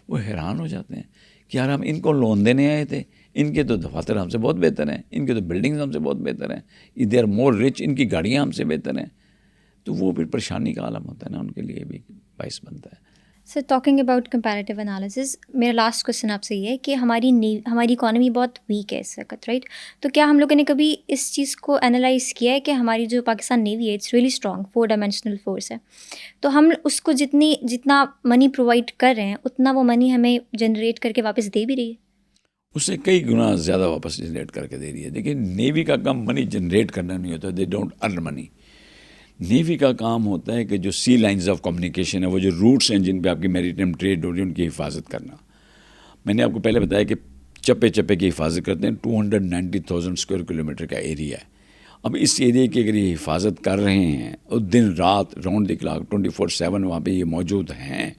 وہ حیران ہو جاتے ہیں کہ یار ہم ان کو لون دینے آئے تھے, ان کے تو دفاتر ہم سے بہت بہتر ہیں, ان کے تو بلڈنگز ہم سے بہت بہتر ہیں, دے آر مور رچ, ان کی گاڑیاں ہم سے بہتر ہیں. تو وہ پھر پریشانی کا عالم ہوتا ہے نا, ان کے لیے بھی باعث بنتا ہے. سر ٹاکنگ اباؤٹ کمپیریٹیو انالیسز، میرا لاسٹ کوشچن آپ سے یہ ہے کہ ہماری اکانومی بہت ویک ہے اس وقت، رائٹ؟ تو کیا ہم لوگوں نے کبھی اس چیز کو انالائز کیا ہے کہ ہماری جو پاکستان نیوی ہے it's really strong 4 dimensional force ہے، تو ہم اس کو جتنا منی پرووائڈ کر رہے ہیں اتنا وہ منی ہمیں جنریٹ کر کے واپس دے بھی رہی ہے؟ اس سے کئی گنا زیادہ واپس جنریٹ کر کے دے رہی ہے. دیکھیں نیوی کا کام منی جنریٹ کرنا نہیں ہوتا، they don't earn money. Navy کا کام ہوتا ہے کہ جو سی لائنز آف کمیونیکیشن ہے، وہ جو روٹس ہیں جن پہ آپ کی میریٹائم ٹریڈ ہو رہی ہے، ان کی حفاظت کرنا. میں نے آپ کو پہلے بتایا کہ چپے چپے کی حفاظت کرتے ہیں. 290,000 اسکوائر کلومیٹر کا ایریا ہے. اب اس ایریے کی اگر یہ حفاظت کر رہے ہیں اور دن رات راؤنڈ دی کلاک 24/7 وہاں پہ یہ موجود ہیں،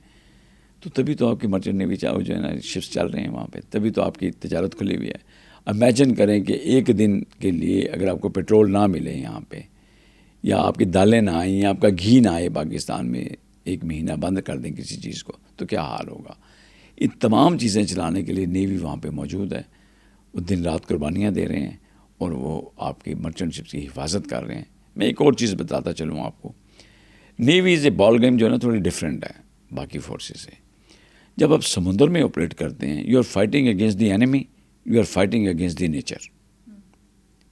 تو تبھی تو آپ کی مرچنٹ نیوی جو ہے نا شپس چل رہے ہیں وہاں پہ، تبھی تو آپ کی تجارت کھلی ہوئی ہے. امیجن کریں کہ ایک دن کے لیے اگر آپ کو پیٹرول نہ ملے یہاں پہ، یا آپ کی دالیں نہ آئیں، یا آپ کا گھی نہ آئے پاکستان میں، 1 مہینہ بند کر دیں کسی چیز کو، تو کیا حال ہوگا. یہ تمام چیزیں چلانے کے لیے نیوی وہاں پہ موجود ہے. وہ دن رات قربانیاں دے رہے ہیں اور وہ آپ کی مرچنٹ شپس کی حفاظت کر رہے ہیں. میں ایک اور چیز بتاتا چلوں آپ کو. نیوی از اے بال گیم جو ہے نا تھوڑی ڈفرینٹ ہے باقی فورسز سے. جب آپ سمندر میں آپریٹ کرتے ہیں، you are fighting against the enemy, you are fighting against the nature.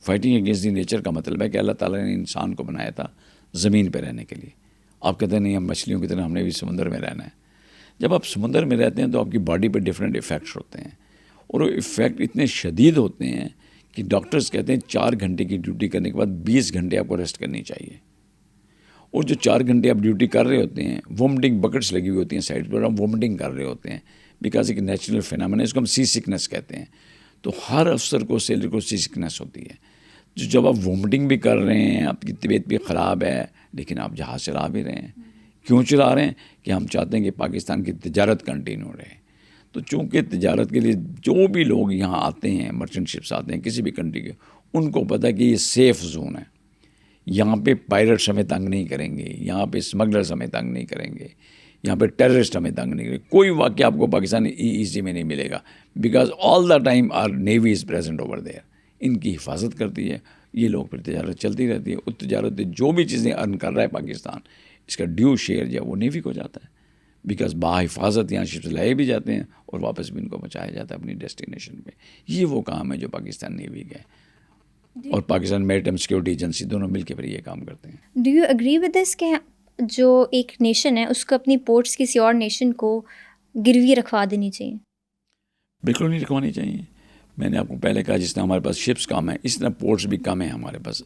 Fighting against the nature کا مطلب ہے کہ اللہ تعالیٰ نے انسان کو بنایا تھا زمین پہ رہنے کے لیے. آپ کہتے ہیں نہیں ہم مچھلیوں کی طرح ہم نے بھی سمندر میں رہنا ہے. جب آپ سمندر میں رہتے ہیں تو آپ کی باڈی پہ ڈفرینٹ ایفیکٹس ہوتے ہیں، اور وہ ایفیکٹ اتنے شدید ہوتے ہیں کہ ڈاکٹرز کہتے ہیں 4 گھنٹے کی ڈیوٹی کرنے کے بعد 20 گھنٹے آپ کو ریسٹ کرنی چاہیے. اور جو 4 گھنٹے آپ ڈیوٹی کر رہے ہوتے ہیں، وومٹنگ بکٹس لگی ہوئی ہوتی ہیں سائڈ پر، آپ وومٹنگ کر رہے ہوتے ہیں بیکاز ایک نیچرل فینامنا ہے، اس کو ہم سی سکنس کہتے ہیں. تو ہر افسر کو سیلر کو سی سکنس ہوتی ہے. جب آپ وومٹنگ بھی کر رہے ہیں، آپ کی طبیعت بھی خراب ہے، لیکن آپ جہاز چلا بھی رہے ہیں. کیوں چلا رہے ہیں؟ کہ ہم چاہتے ہیں کہ پاکستان کی تجارت کنٹینیو رہے. تو چونکہ تجارت کے لیے جو بھی لوگ یہاں آتے ہیں، مرچنٹ شپس آتے ہیں کسی بھی کنٹری کے، ان کو پتہ ہے کہ یہ سیف زون ہے. یہاں پہ پائرٹس ہمیں تنگ نہیں کریں گے، یہاں پہ اسمگلرس ہمیں تنگ نہیں کریں گے، یہاں پہ ٹیررسٹ ہمیں تنگ نہیں کریں گے. کوئی واقعہ آپ کو پاکستان ایزی میں نہیں ملے گا because all the time our navy is present over there. ان کی حفاظت کرتی ہے. یہ لوگ پھر تجارت چلتی رہتی ہے. اس تجارت سے جو بھی چیزیں ارن کر رہا ہے پاکستان، اس کا ڈیو شیئر جو ہے وہ نیوی کو جاتا ہے. بیکاز باحفاظت یہاں شپس لائے بھی جاتے ہیں اور واپس بھی ان کو پہنچایا جاتا ہے اپنی ڈیسٹینیشن پہ. یہ وہ کام ہے جو پاکستان نیوی کا ہے اور پاکستان میریٹائم سیکورٹی ایجنسی دونوں مل کے پھر یہ کام کرتے ہیں. Do you agree with this کہ جو ایک نیشن ہے اس کو اپنی پورٹس کسی اور نیشن کو گروی رکھوا دینی چاہیے؟ بالکل نہیں رکھوانی چاہیے. میں نے آپ کو پہلے کہا جس طرح ہمارے پاس شپس کم ہیں، اس طرح پورٹس بھی کم ہیں ہمارے پاس.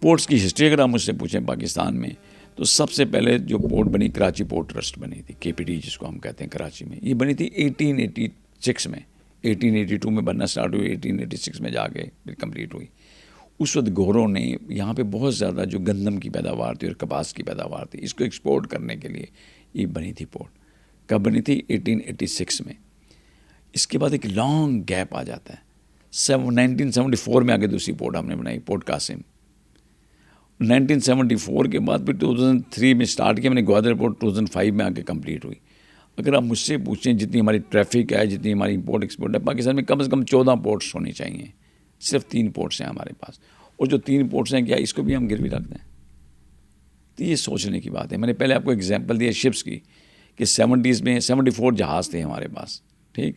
پورٹس کی ہسٹری اگر آپ مجھ سے پوچھیں پاکستان میں، تو سب سے پہلے جو پورٹ بنی کراچی پورٹ ٹرسٹ بنی تھی، KPT جس کو ہم کہتے ہیں کراچی میں. یہ بنی تھی 1886 میں. 1882 میں بننا سٹارٹ ہوئی، 1886 میں جا کے پھر کمپلیٹ ہوئی. اس وقت گوروں نے یہاں پہ بہت زیادہ جو گندم کی پیداوار تھی اور کپاس کی پیداوار تھی، اس کو ایکسپورٹ کرنے کے لیے یہ بنی تھی پورٹ. کب بنی تھی؟ 1886 میں. اس کے بعد ایک لانگ گیپ آ جاتا ہے. 1974 میں آگے دوسری پورٹ ہم نے بنائی، پورٹ قاسم. 1974 کے بعد پھر 2003 میں سٹارٹ کیا میں نے گوادر پورٹ، 2005 میں آ کے کمپلیٹ ہوئی. اگر آپ مجھ سے پوچھیں جتنی ہماری ٹریفک ہے، جتنی ہماری امپورٹ ایکسپورٹ ہے، پاکستان میں کم سے کم 14 پورٹس ہونی چاہیے. صرف 3 پورٹس ہیں ہمارے پاس. اور جو 3 پورٹس ہیں، کیا اس کو بھی ہم گروی رکھ دیں؟ تو یہ سوچنے کی بات ہے. میں نے پہلے آپ کو ایگزامپل دیا شپس کی کہ 70s میں 74 جہاز تھے ہمارے پاس، ٹھیک،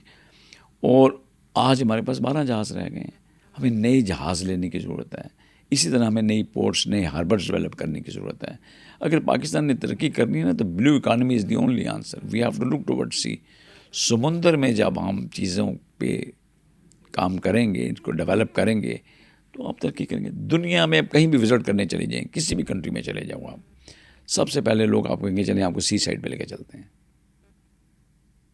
اور آج ہمارے پاس 12 جہاز رہ گئے ہیں. ہمیں نئے جہاز لینے کی ضرورت ہے. اسی طرح ہمیں نئی پورٹس، نئے ہاربرس ڈیولپ کرنے کی ضرورت ہے. اگر پاکستان نے ترقی کرنی ہے نا تو blue economy is the only answer. We have to look toward sea. سمندر میں جب ہم چیزوں پہ کام کریں گے، اس کو ڈیولپ کریں گے، تو آپ ترقی کریں گے. دنیا میں آپ کہیں بھی وزٹ کرنے چلے جائیں، کسی بھی کنٹری میں چلے جاؤ آپ، سب سے پہلے لوگ آپ کو کہیں گے چلیں آپ کو سی سائڈ پہ لے کے چلتے ہیں،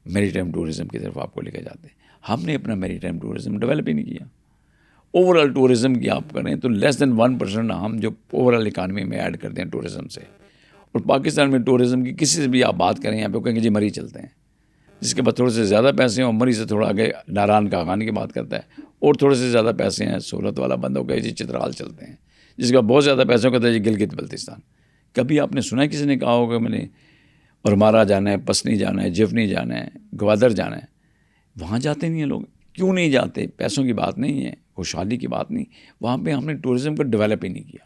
میری ٹائم ٹورزم کی طرف آپ کو لے کے جاتے ہیں. ہم نے اپنا میری ٹائم ٹورزم ڈیولپ ہی نہیں کیا. اوور آل ٹورزم کی آپ کریں تو لیس دین 1% ہم جو اوور آل اکانومی میں ایڈ کرتے ہیں ٹورزم سے. اور پاکستان میں ٹورزم کی کسی سے بھی آپ بات کریں، یہاں پہ کہیں گے جی مری چلتے ہیں. جس کے بعد تھوڑے سے زیادہ پیسے ہیں، مری سے تھوڑا آگے ناران کا خان کی بات کرتا ہے. اور تھوڑے سے زیادہ پیسے ہیں، سہولت والا بندہ کہ جی چترال چلتے ہیں. جس کا بہت زیادہ پیسوں کا تھا جی گلگت بلتستان. کبھی آپ نے سنا ہے کسی نے کہا ہوگا میں نے اور مارا جانا ہے، پسنی جانا ہے، جفنی جانا ہے، گوادر جانا ہے؟ وہاں جاتے نہیں ہیں لوگ. کیوں نہیں جاتے؟ پیسوں کی بات نہیں ہے، خوشحالی کی بات نہیں. وہاں پہ ہم نے ٹورزم کو ڈیولپ ہی نہیں کیا.